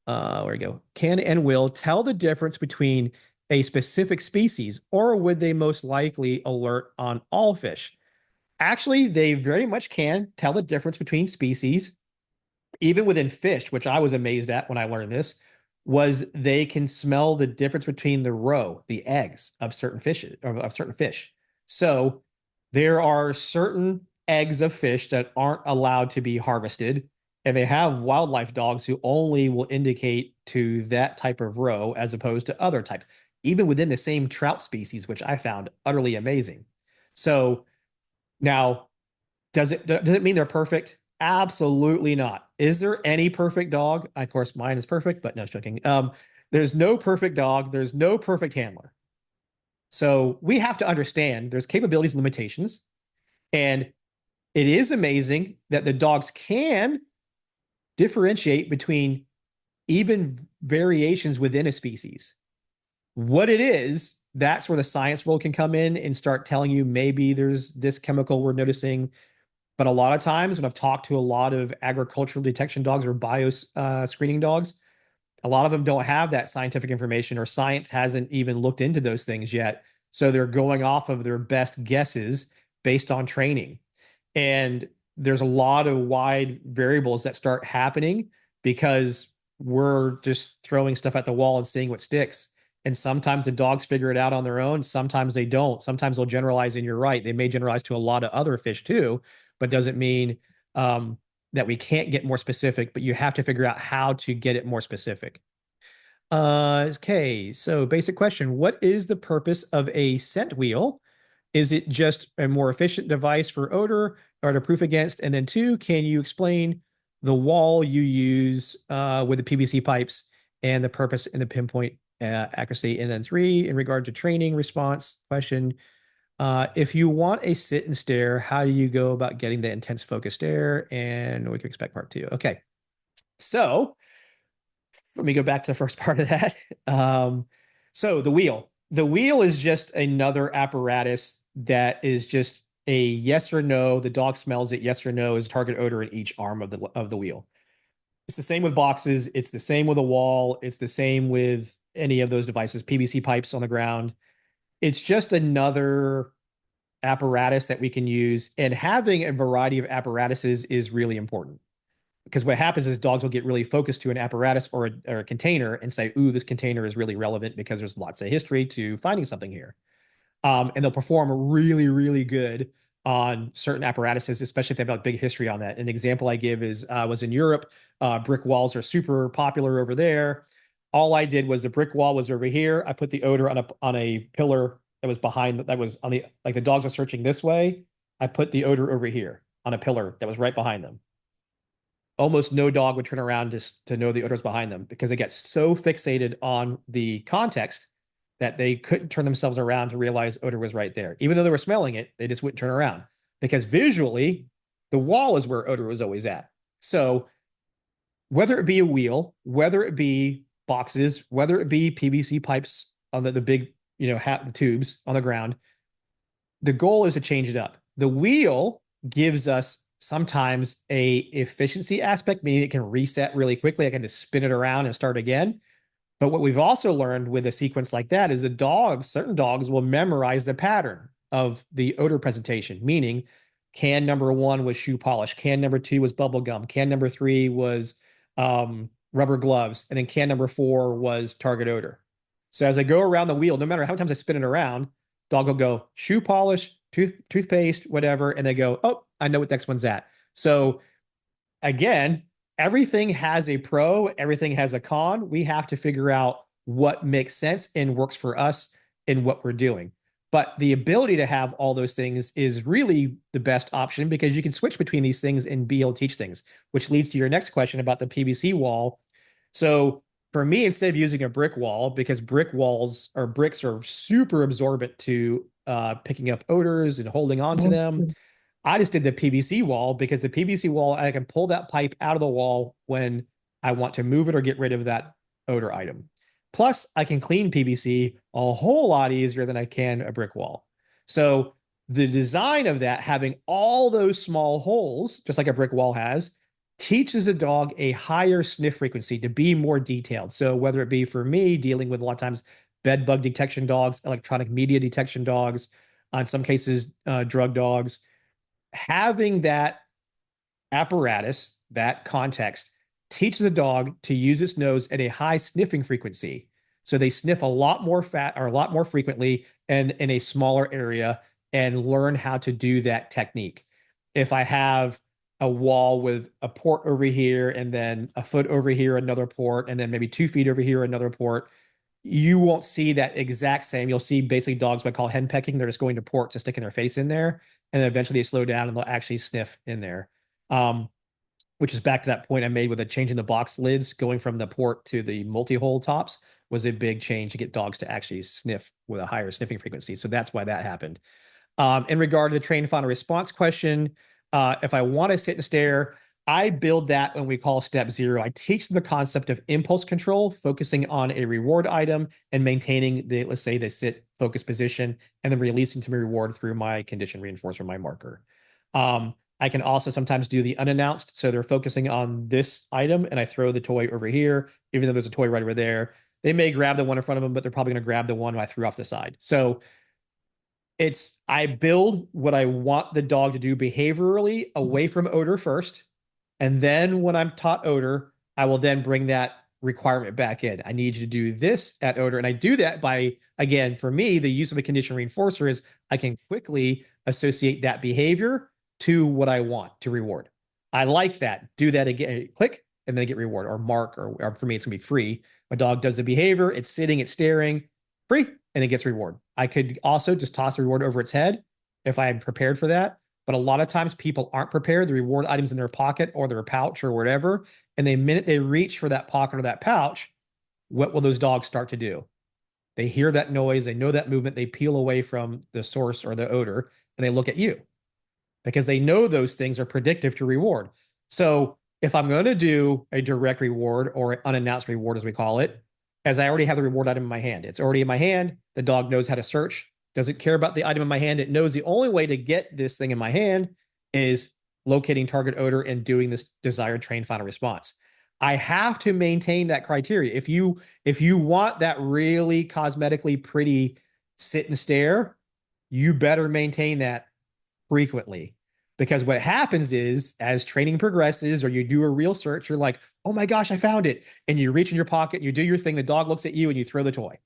where we go, can and will tell the difference between a specific species, or would they most likely alert on all fish? Actually, they very much can tell the difference between species, even within fish, which I was amazed at when I learned this, was they can smell the difference between the roe, the eggs of certain fishes, of certain fish. So there are certain eggs of fish that aren't allowed to be harvested, and they have wildlife dogs who only will indicate to that type of roe as opposed to other types, even within the same trout species, which I found utterly amazing. So now, does it mean they're perfect? Absolutely not. Is there any perfect dog? Of course, mine is perfect, but no, joking. There's no perfect dog. There's no perfect handler. So we have to understand there's capabilities and limitations. And it is amazing that the dogs can differentiate between even variations within a species. What it is, that's where the science world can come in and start telling you maybe there's this chemical we're noticing. But a lot of times when I've talked to a lot of agricultural detection dogs or bio screening dogs, a lot of them don't have that scientific information or science hasn't even looked into those things yet. So they're going off of their best guesses based on training. And there's a lot of wide variables that start happening because we're just throwing stuff at the wall and seeing what sticks. And sometimes the dogs figure it out on their own. Sometimes they don't. Sometimes they'll generalize, and you're right. They may generalize to a lot of other fish too, but doesn't mean that we can't get more specific, but you have to figure out how to get it more specific. Okay, so basic question. What is the purpose of a scent wheel? Is it just a more efficient device for odor or to proof against? And then two, can you explain the wall you use with the PVC pipes and the purpose and the pinpoint accuracy? And then three, in regard to training response question, if you want a sit and stare, how do you go about getting the intense focus stare? And we can expect part two. Okay, so let me go back to the first part of that. So the wheel. The wheel is just another apparatus that is just a yes or no. The dog smells it. Yes or no is target odor in each arm of the wheel. It's the same with boxes. It's the same with a wall. It's the same with any of those devices. PVC pipes on the ground. It's just another apparatus that we can use. And having a variety of apparatuses is really important because what happens is dogs will get really focused to an apparatus or a container and say, ooh, this container is really relevant because there's lots of history to finding something here. And they'll perform really, really good on certain apparatuses, especially if they have a big history on that. An example I give is was in Europe. Brick walls are super popular over there. All I did was the brick wall was over here. I put the odor on a pillar that was behind that was on the like the dogs are searching this way. I put the odor over here on a pillar that was right behind them. Almost no dog would turn around just to know the odors behind them because they get so fixated on the context that they couldn't turn themselves around to realize odor was right there. Even though they were smelling it, they just wouldn't turn around because visually, the wall is where odor was always at. So whether it be a wheel, whether it be boxes, whether it be PVC pipes on the big, tubes on the ground, the goal is to change it up. The wheel gives us sometimes a efficiency aspect, meaning it can reset really quickly. I can just spin it around and start again. But what we've also learned with a sequence like that is certain dogs will memorize the pattern of the odor presentation, meaning can number one was shoe polish, can number two was bubble gum, can number three was rubber gloves, and then can number four was target odor. So as I go around the wheel, no matter how many times I spin it around, dog will go shoe polish, toothpaste, whatever, and they go, oh, I know what next one's at. So again, everything has a pro, everything has a con. We have to figure out what makes sense and works for us in what we're doing. But the ability to have all those things is really the best option because you can switch between these things and be able to teach things, which leads to your next question about the PVC wall. So for me, instead of using a brick wall, because brick walls or bricks are super absorbent to picking up odors and holding on to them, I just did the PVC wall because the PVC wall, I can pull that pipe out of the wall when I want to move it or get rid of that odor item. Plus, I can clean PVC a whole lot easier than I can a brick wall. So the design of that, having all those small holes, just like a brick wall has, teaches a dog a higher sniff frequency to be more detailed. So whether it be for me dealing with a lot of times bed bug detection dogs, electronic media detection dogs, in some cases, drug dogs, having that apparatus, that context, teaches the dog to use its nose at a high sniffing frequency. So they sniff a lot more fat or a lot more frequently and in a smaller area and learn how to do that technique. If I have a wall with a port over here and then a foot over here, another port, and then maybe 2 feet over here, another port, you won't see that exact same. You'll see basically dogs what I call henpecking. They're just going to ports and sticking their face in there. And then eventually they slow down and they'll actually sniff in there. Which is back to that point I made with the changing the box lids, going from the port to the multi-hole tops. was a big change to get dogs to actually sniff with a higher sniffing frequency. So that's why that happened. In regard to the train final response question, if I want to sit and stare, I build that when we call step 0. I teach them the concept of impulse control, focusing on a reward item and maintaining the, let's say, the sit focus position, and then releasing to me reward through my condition reinforcer, my marker. I can also sometimes do the unannounced. So they're focusing on this item and I throw the toy over here, even though there's a toy right over there. They may grab the one in front of them, but they're probably going to grab the one I threw off the side. So I build what I want the dog to do behaviorally away from odor first. And then when I'm taught odor, I will then bring that requirement back in. I need you to do this at odor. And I do that by, again, for me, the use of a condition reinforcer is I can quickly associate that behavior to what I want to reward. I like that. Do that again, click, and then get reward or mark, or for me, it's gonna be free. My dog does the behavior, it's sitting, it's staring, free, and it gets reward. I could also just toss the reward over its head if I am prepared for that. But a lot of times people aren't prepared. The reward items in their pocket or their pouch or whatever. And the minute they reach for that pocket or that pouch, what will those dogs start to do? They hear that noise, they know that movement, they peel away from the source or the odor, and they look at you because they know those things are predictive to reward. So if I'm going to do a direct reward or an unannounced reward, as we call it, as I already have the reward item in my hand, it's already in my hand. The dog knows how to search, doesn't care about the item in my hand. It knows the only way to get this thing in my hand is locating target odor and doing this desired train final response. I have to maintain that criteria. If you want that really cosmetically pretty sit and stare, you better maintain that frequently. Because what happens is, as training progresses, or you do a real search, you're like, oh my gosh, I found it. And you reach in your pocket, you do your thing, the dog looks at you, and you throw the toy.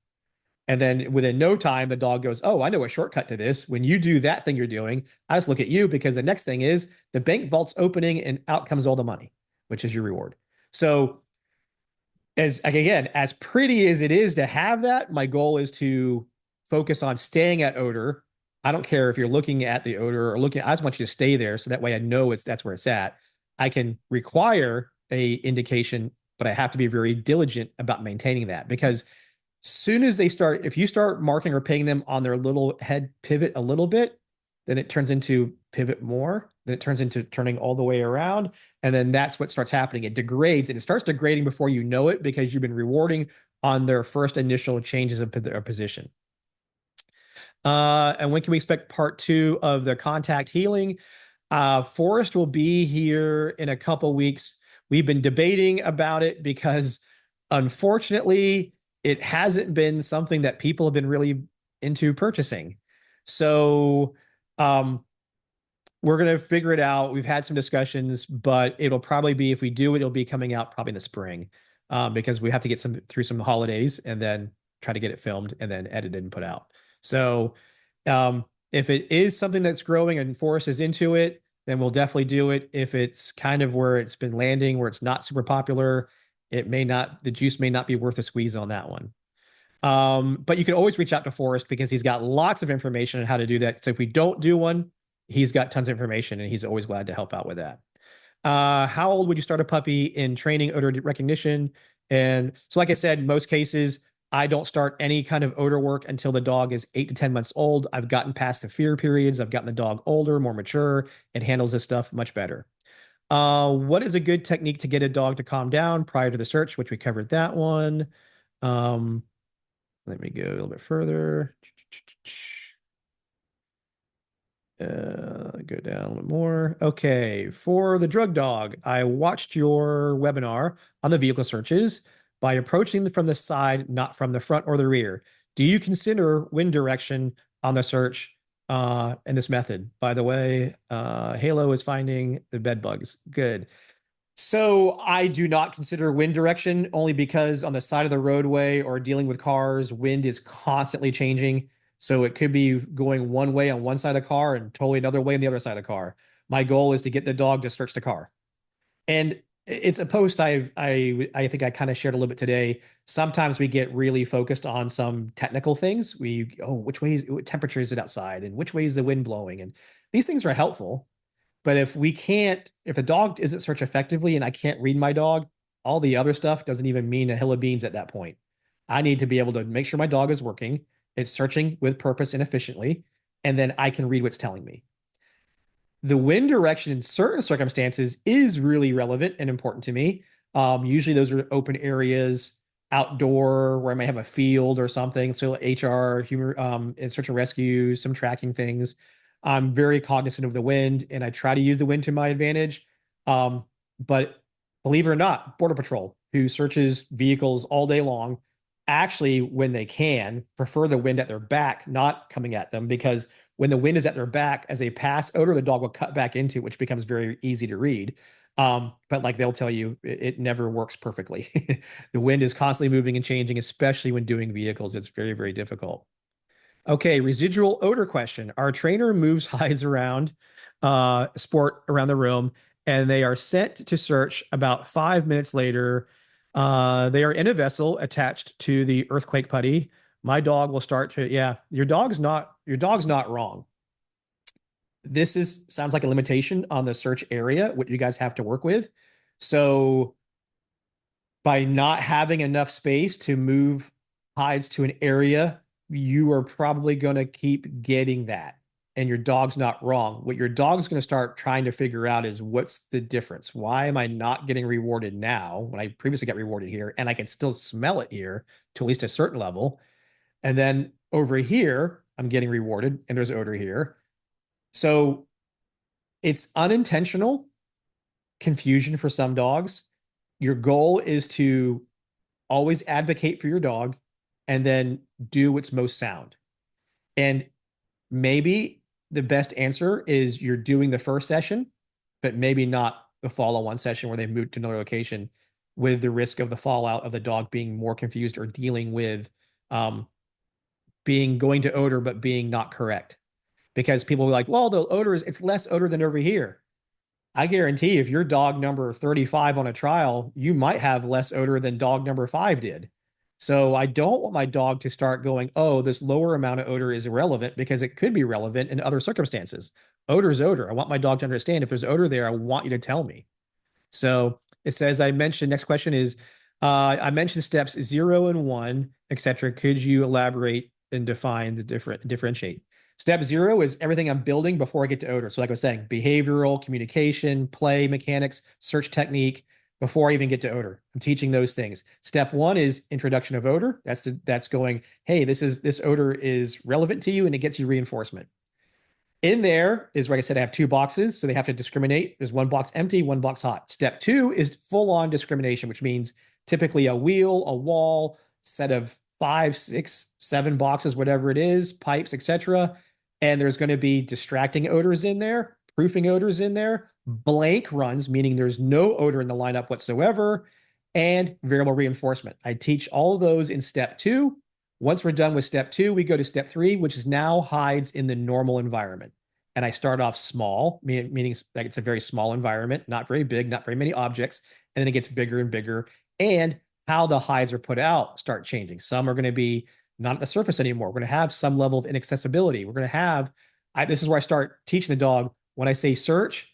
And then within no time, the dog goes, oh, I know a shortcut to this. When you do that thing you're doing, I just look at you because the next thing is the bank vault's opening and out comes all the money, which is your reward. So as pretty as it is to have that, my goal is to focus on staying at odor. I don't care if you're looking at the odor or looking, I just want you to stay there. So that way I know that's where it's at. I can require a indication, but I have to be very diligent about maintaining that, because soon as if you start marking or paying them on their little head pivot a little bit, then it turns into pivot more. Then it turns into turning all the way around. And then that's what starts happening. It degrades, and it starts degrading before you know it, because you've been rewarding on their first initial changes of position. And when can we expect part 2 of the contact healing? Forrest will be here in a couple weeks. We've been debating about it because, unfortunately, it hasn't been something that people have been really into purchasing. So we're going to figure it out. We've had some discussions, but it'll probably be, if we do it, it'll be coming out probably in the spring, because we have to get through some holidays and then try to get it filmed and then edited and put out. So if it is something that's growing and Forrest is into it, then we'll definitely do it. If it's kind of where it's been landing, where it's not super popular, the juice may not be worth a squeeze on that one. But you can always reach out to Forrest because he's got lots of information on how to do that. So if we don't do one, he's got tons of information and he's always glad to help out with that. How old would you start a puppy in training odor recognition? And so, like I said, in most cases, I don't start any kind of odor work until the dog is 8 to 10 months old. I've gotten past the fear periods. I've gotten the dog older, more mature. It handles this stuff much better. What is a good technique to get a dog to calm down prior to the search, which we covered that one. Let me go a little bit further. Go down a little bit more. Okay, for the drug dog, I watched your webinar on the vehicle searches by approaching from the side, not from the front or the rear. Do you consider wind direction on the search in this method? By the way, Halo is finding the bed bugs. Good. So I do not consider wind direction, only because on the side of the roadway or dealing with cars, wind is constantly changing. So it could be going one way on one side of the car and totally another way on the other side of the car. My goal is to get the dog to search the car. And it's a post I think I kind of shared a little bit today. Sometimes we get really focused on some technical things. What temperature is it outside, and which way is the wind blowing? And these things are helpful. But if the dog isn't search effectively and I can't read my dog, all the other stuff doesn't even mean a hill of beans at that point. I need to be able to make sure my dog is working, it's searching with purpose and efficiently, and then I can read what's telling me. The wind direction in certain circumstances is really relevant and important to me. Usually those are open areas, outdoor, where I may have a field or something. So HR, human, and search and rescue, some tracking things. I'm very cognizant of the wind, and I try to use the wind to my advantage. But believe it or not, Border Patrol, who searches vehicles all day long, actually, when they can, prefer the wind at their back, not coming at them, because when the wind is at their back, as a pass odor, the dog will cut back into, which becomes very easy to read. But like they'll tell you, it never works perfectly. The wind is constantly moving and changing, especially when doing vehicles. It's very, very difficult. Okay, residual odor question. Our trainer moves hides around, sport around the room, and they are sent to search about 5 minutes later. They are in a vessel attached to the earthquake putty. My dog will start to, yeah, your dog's not wrong. This is sounds like a limitation on the search area, what you guys have to work with. So by not having enough space to move hides to an area, you are probably going to keep getting that. And your dog's not wrong. What your dog's going to start trying to figure out is what's the difference? Why am I not getting rewarded now when I previously got rewarded here? And I can still smell it here to at least a certain level. And then over here, I'm getting rewarded and there's odor here. So it's unintentional confusion for some dogs. Your goal is to always advocate for your dog and then do what's most sound. And maybe the best answer is you're doing the first session, but maybe not the follow-on session where they move to another location with the risk of the fallout of the dog being more confused or dealing with being going to odor, but being not correct. Because people are like, well, the odor it's less odor than over here. I guarantee if you're dog number 35 on a trial, you might have less odor than dog number 5 did. So I don't want my dog to start going, oh, this lower amount of odor is irrelevant because it could be relevant in other circumstances. Odor is odor. I want my dog to understand if there's odor there, I want you to tell me. So it says, I mentioned, next question is, I mentioned steps 0 and 1, etc. Could you elaborate and define the differentiate? Step 0 is everything I'm building before I get to odor. So like I was saying, behavioral, communication, play, mechanics, search technique, before I even get to odor. I'm teaching those things. Step 1 is introduction of odor. That's going, hey, this odor is relevant to you, and it gets you reinforcement. In there is, like I said, I have 2 boxes, so they have to discriminate. There's 1 box empty, 1 box hot. Step 2 is full-on discrimination, which means typically a wheel, a wall, set of 5, 6, 7 boxes, whatever it is, pipes, etc. And there's going to be distracting odors in there, proofing odors in there, blank runs, meaning there's no odor in the lineup whatsoever, and variable reinforcement. I teach all of those in step 2. Once we're done with step 2, we go to step 3, which is now hides in the normal environment. And I start off small, meaning like it's a very small environment, not very big, not very many objects. And then it gets bigger and bigger. And how the hides are put out start changing. Some are going to be not at the surface anymore. We're going to have some level of inaccessibility. We're going to have, this is where I start teaching the dog. When I say search,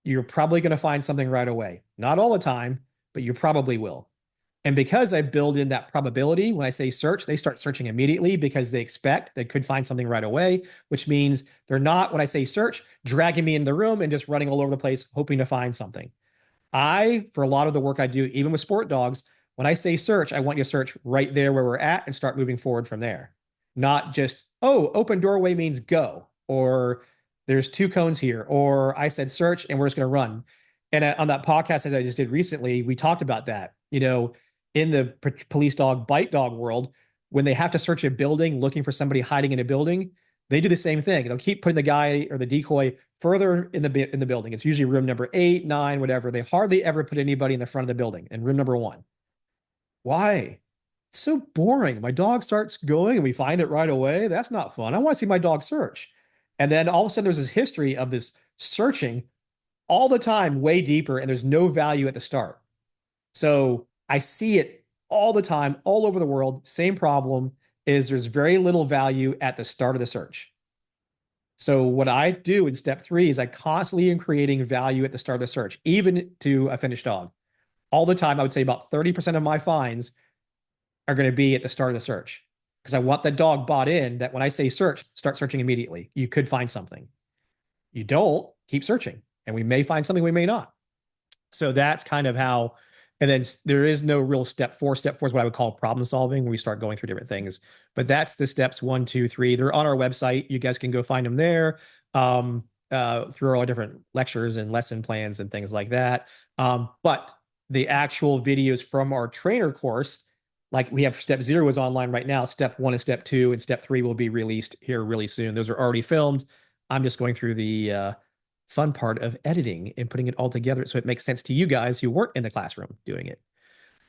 you're probably going to find something right away. Not all the time, but you probably will. And because I build in that probability, when I say search, they start searching immediately because they expect they could find something right away, which means they're not, when I say search, dragging me in the room and just running all over the place, hoping to find something. For a lot of the work I do, even with sport dogs, when I say search, I want you to search right there where we're at and start moving forward from there. Not just, oh, open doorway means go, or there's 2 cones here, or I said search and we're just going to run. And on that podcast that I just did recently, we talked about that. In the police dog, bite dog world, when they have to search a building looking for somebody hiding in a building, they do the same thing. They'll keep putting the guy or the decoy further in the building. It's usually room number 8, 9, whatever. They hardly ever put anybody in the front of the building in room number 1. Why? It's so boring. My dog starts going and we find it right away. That's not fun. I want to see my dog search. And then all of a sudden there's this history of this searching all the time, way deeper, and there's no value at the start. So I see it all the time, all over the world. Same problem is there's very little value at the start of the search. So what I do in step 3 is I constantly am creating value at the start of the search, even to a finished dog. All the time, I would say about 30% of my finds are going to be at the start of the search because I want the dog bought in that when I say search, start searching immediately. You could find something. You don't, keep searching. And we may find something, we may not. So that's kind of how, and then there is no real step four. Step four is what I would call problem solving, where we start going through different things. But that's the steps 1, 2, 3. They're on our website. You guys can go find them there, through all our different lectures and lesson plans and things like that. But the actual videos from our trainer course, like we have step 0 is online right now. Step 1 and step 2 and step 3 will be released here really soon. Those are already filmed. I'm just going through the fun part of editing and putting it all together so it makes sense to you guys who weren't in the classroom doing it.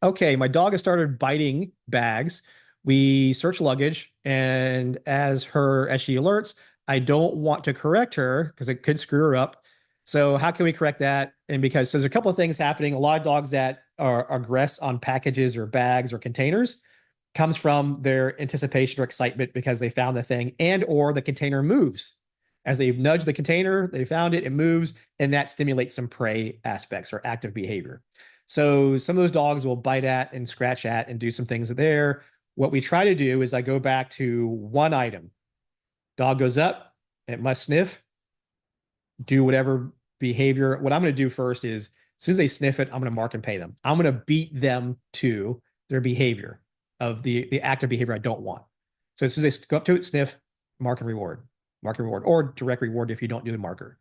Okay, my dog has started biting bags. We search luggage, and as she alerts, I don't want to correct her because it could screw her up. So how can we correct that? And because there's a couple of things happening. A lot of dogs that are aggress on packages or bags or containers comes from their anticipation or excitement because they found the thing, and or the container moves. As they nudge the container, they found it, it moves, and that stimulates some prey aspects or active behavior. So some of those dogs will bite at and scratch at and do some things there. What we try to do is I go back to one item. Dog goes up, it must sniff, do whatever behavior. What I'm going to do first is, as soon as they sniff it, I'm going to mark and pay them. I'm going to beat them to their behavior of the active behavior I don't want. So as soon as they go up to it, sniff, mark and reward. Mark and reward, or direct reward if you don't do the marker.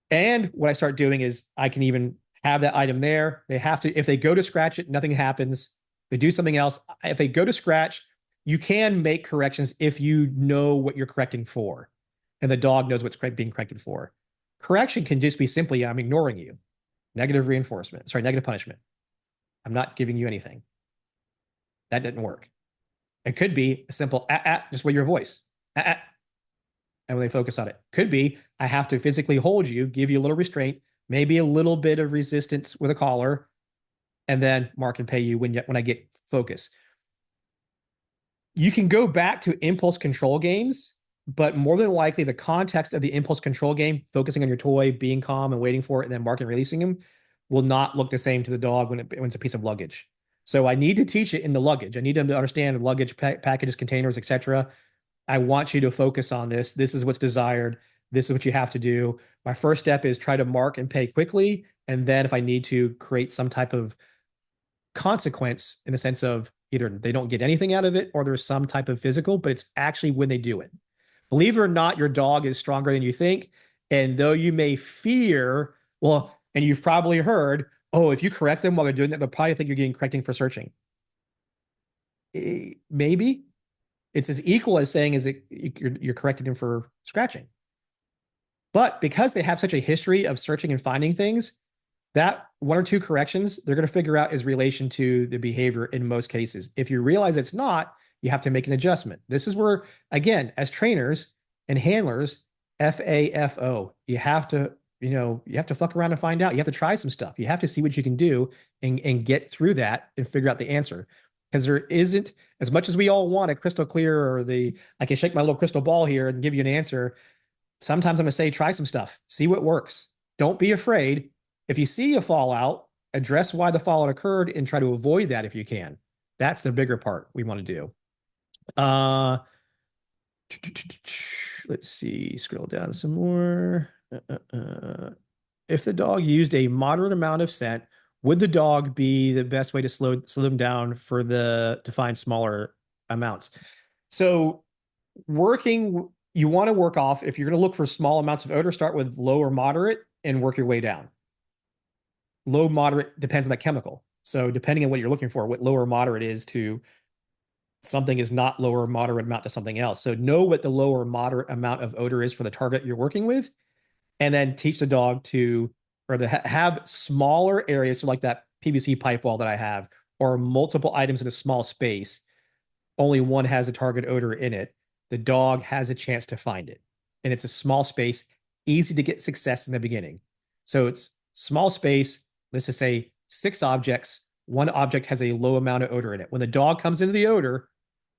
And what I start doing is I can even have that item there. They have to, if they go to scratch it, nothing happens. They do something else. If they go to scratch, you can make corrections if you know what you're correcting for, and the dog knows what's being corrected for. Correction can just be simply, I'm ignoring you. Negative reinforcement. Sorry, negative punishment. I'm not giving you anything. That didn't work. It could be a simple, just with your voice. And when they focus on it. Could be, I have to physically hold you, give you a little restraint, maybe a little bit of resistance with a collar, and then mark and pay you when I get focus. You can go back to impulse control games, but more than likely the context of the impulse control game, focusing on your toy, being calm and waiting for it, and then marking and releasing him, will not look the same to the dog when it's a piece of luggage. So I need to teach it in the luggage. I need them to understand luggage, packages, containers, etc. I want you to focus on this. This is what's desired. This is what you have to do. My first step is try to mark and pay quickly. And then if I need to, create some type of consequence in the sense of either they don't get anything out of it or there's some type of physical, but it's actually when they do it. Believe it or not, your dog is stronger than you think. And though you may fear, well, and you've probably heard, oh, if you correct them while they're doing that, they'll probably think you're getting correcting for searching. Maybe. It's as equal as saying you're correcting them for scratching. But because they have such a history of searching and finding things, that 1 or 2 corrections they're going to figure out is relation to the behavior in most cases. If you realize it's not, you have to make an adjustment. This is where, again, as trainers and handlers, FAFO, you have to fuck around and find out. You have to try some stuff. You have to see what you can do and get through that and figure out the answer. Because there isn't, as much as we all want a crystal clear or I can shake my little crystal ball here and give you an answer. Sometimes I'm going to say, try some stuff, see what works. Don't be afraid. If you see a fallout, address why the fallout occurred and try to avoid that if you can. That's the bigger part we want to do. Let's see, scroll down some more. If the dog used a moderate amount of scent, would the dog be the best way to slow them down to find smaller amounts? So you want to work off, if you're going to look for small amounts of odor, start with low or moderate and work your way down. Low, moderate depends on the chemical. So depending on what you're looking for, what low or moderate is to something is not low or moderate amount to something else. So know what the low or moderate amount of odor is for the target you're working with, and then teach the dog to have smaller areas, so like that PVC pipe wall that I have, or multiple items in a small space. Only one has a target odor in it. The dog has a chance to find it. And it's a small space, easy to get success in the beginning. So it's small space, let's just say 6 objects. One object has a low amount of odor in it. When the dog comes into the odor,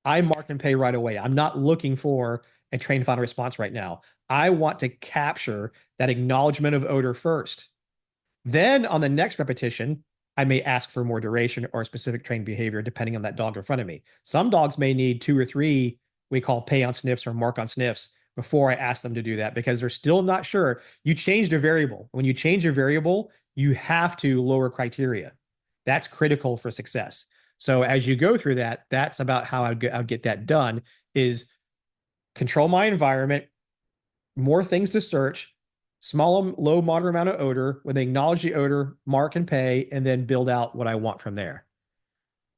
I mark and pay right away. I'm not looking for a train find a response right now. I want to capture that acknowledgement of odor first. Then on the next repetition, I may ask for more duration or specific trained behavior depending on that dog in front of me. Some dogs may need 2 or 3 we call pay on sniffs or mark on sniffs before I ask them to do that because they're still not sure. You changed a variable. When you change a variable, you have to lower criteria. That's critical for success. So as you go through that, that's about how I'd get that done is control my environment, more things to search, small, low, moderate amount of odor. When they acknowledge the odor, mark and pay, and then build out what I want from there.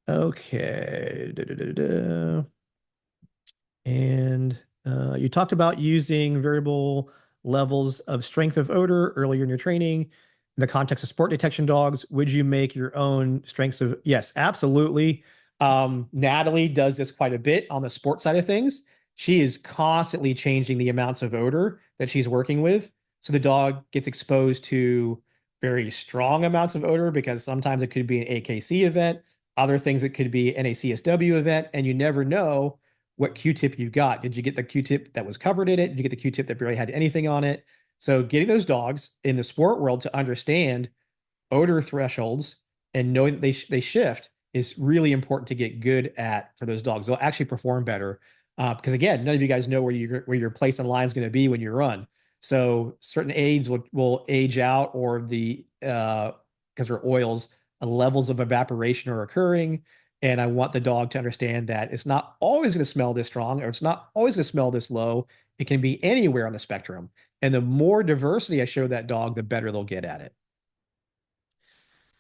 Okay. And you talked about using variable levels of strength of odor earlier in your training. In the context of sport detection dogs, would you make your own strengths of? Yes, absolutely. Natalie does this quite a bit on the sport side of things. She is constantly changing the amounts of odor that she's working with. So the dog gets exposed to very strong amounts of odor because sometimes it could be an AKC event, other things it could be an ACSW event, and you never know what Q-tip you got. Did you get the Q-tip that was covered in it? Did you get the Q-tip that barely had anything on it? So getting those dogs in the sport world to understand odor thresholds and knowing that they shift is really important to get good at for those dogs. They'll actually perform better because again, none of you guys know where your place in line is going to be when you run. So certain aids will age out or because they're oils, levels of evaporation are occurring. And I want the dog to understand that it's not always going to smell this strong or it's not always going to smell this low. It can be anywhere on the spectrum. And the more diversity I show that dog, the better they'll get at it.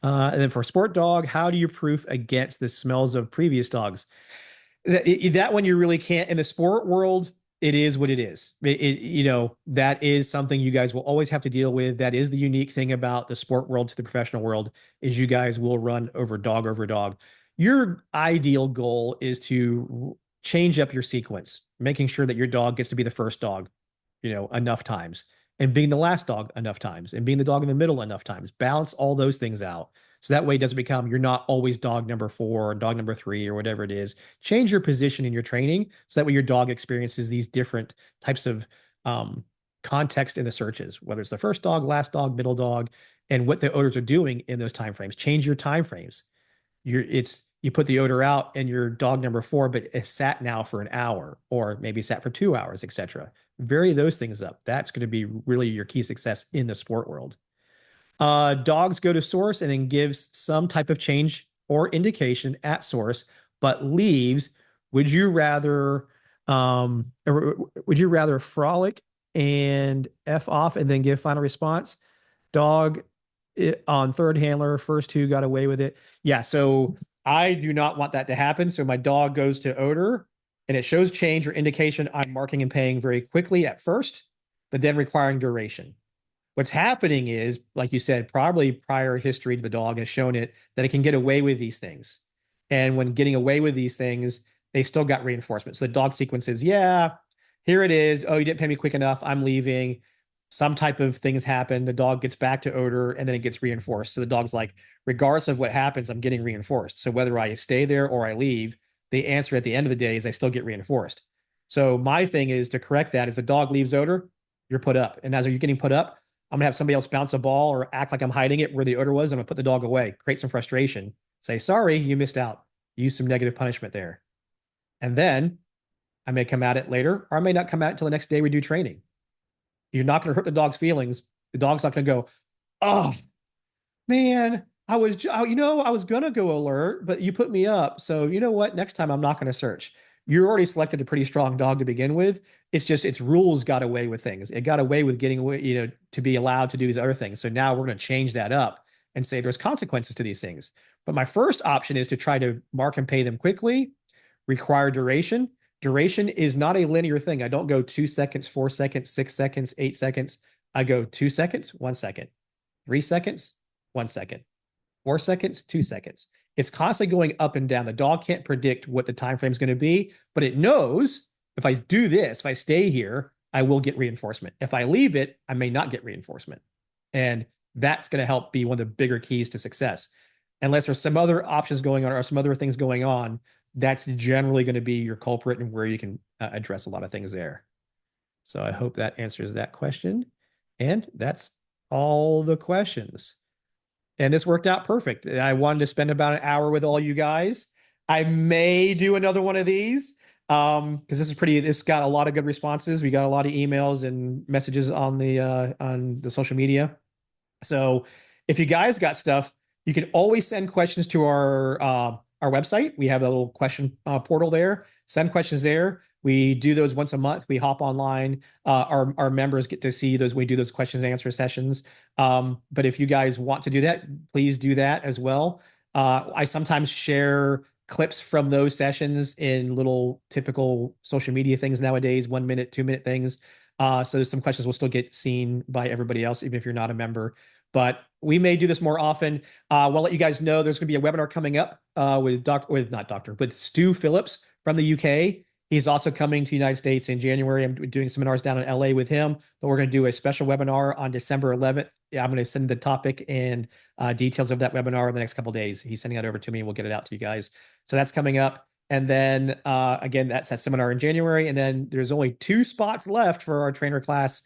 And then for a sport dog, how do you proof against the smells of previous dogs? That one you really can't. In the sport world, it is what it is. That is something you guys will always have to deal with. That is the unique thing about the sport world to the professional world is you guys will run over dog over dog. Your ideal goal is to change up your sequence, making sure that your dog gets to be the first dog, enough times, and being the last dog enough times, and being the dog in the middle enough times. Balance all those things out. So that way it doesn't become you're not always dog number 4 or dog number 3 or whatever it is. Change your position in your training so that way your dog experiences these different types of context in the searches, whether it's the first dog, last dog, middle dog, and what the odors are doing in those time frames. Change your time frames. You put the odor out and your dog number 4, but it sat now for an hour or maybe sat for 2 hours, etc. Vary those things up. That's going to be really your key success in the sport world. Dogs go to source and then gives some type of change or indication at source, but leaves. Would you rather frolic and F off and then give final response? Dog on third handler, first 2 got away with it. Yeah, so I do not want that to happen. So my dog goes to odor and it shows change or indication I'm marking and paying very quickly at first, but then requiring duration. What's happening is, like you said, probably prior history to the dog has shown it that it can get away with these things. And when getting away with these things, they still got reinforcement. So the dog sequences, yeah, here it is. Oh, you didn't pay me quick enough. I'm leaving. Some type of things happen. The dog gets back to odor and then it gets reinforced. So the dog's like, regardless of what happens, I'm getting reinforced. So whether I stay there or I leave, the answer at the end of the day is I still get reinforced. So my thing is to correct that. As the dog leaves odor, you're put up. And as you're getting put up, I'm gonna have somebody else bounce a ball or act like I'm hiding it where the odor was. I'm gonna put the dog away, create some frustration, say, sorry, you missed out. Use some negative punishment there. And then I may come at it later, or I may not come at it until the next day we do training. You're not gonna hurt the dog's feelings. The dog's not gonna go, oh man, I was gonna go alert, but you put me up. So you know what? Next time I'm not gonna search. You already selected a pretty strong dog to begin with. It's just its rules got away with things. It got away with getting away, to be allowed to do these other things. So now we're going to change that up and say there's consequences to these things. But my first option is to try to mark and pay them quickly, require duration. Duration is not a linear thing. I don't go 2 seconds, 4 seconds, 6 seconds, 8 seconds. I go 2 seconds, 1 second, 3 seconds, 1 second, 4 seconds, 2 seconds. It's constantly going up and down. The dog can't predict what the time frame is going to be, but it knows if I do this, if I stay here, I will get reinforcement. If I leave it, I may not get reinforcement. And that's going to help be one of the bigger keys to success. Unless there's some other options going on or some other things going on, that's generally going to be your culprit and where you can address a lot of things there. So I hope that answers that question. And that's all the questions. and this worked out perfect. I wanted to spend about an hour with all you guys. I may do another one of these because this got a lot of good responses. We got a lot of emails and messages on the social media. So if you guys got stuff, you can always send questions to our website. We have a little question portal there. Send questions there. We do those once a month. We hop online. Our members get to see those. We do those questions and answer sessions. But if you guys want to do that, please do that as well. I sometimes share clips from those sessions in little typical social media things nowadays, 1 minute, 2 minute things. So some questions will still get seen by everybody else, even if you're not a member. But we may do this more often. We'll let you guys know there's going to be a webinar coming up with Stu Phillips from the UK. He's also coming to the United States in January. I'm doing seminars down in LA with him, but we're going to do a special webinar on December 11th. I'm going to send the topic and details of that webinar in the next couple of days. He's sending that over to me and we'll get it out to you guys. So that's coming up. And then again, that's that seminar in January. And then there's only 2 spots left for our trainer class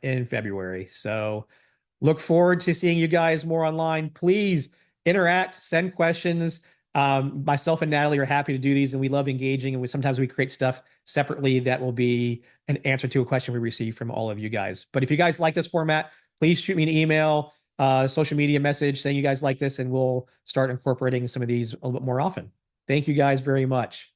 in February. So look forward to seeing you guys more online. Please interact, send questions. Myself and Natalie are happy to do these, and we love engaging. And sometimes we create stuff separately that will be an answer to a question we receive from all of you guys. But if you guys like this format, please shoot me an email, social media message saying you guys like this, and we'll start incorporating some of these a little bit more often. Thank you guys very much.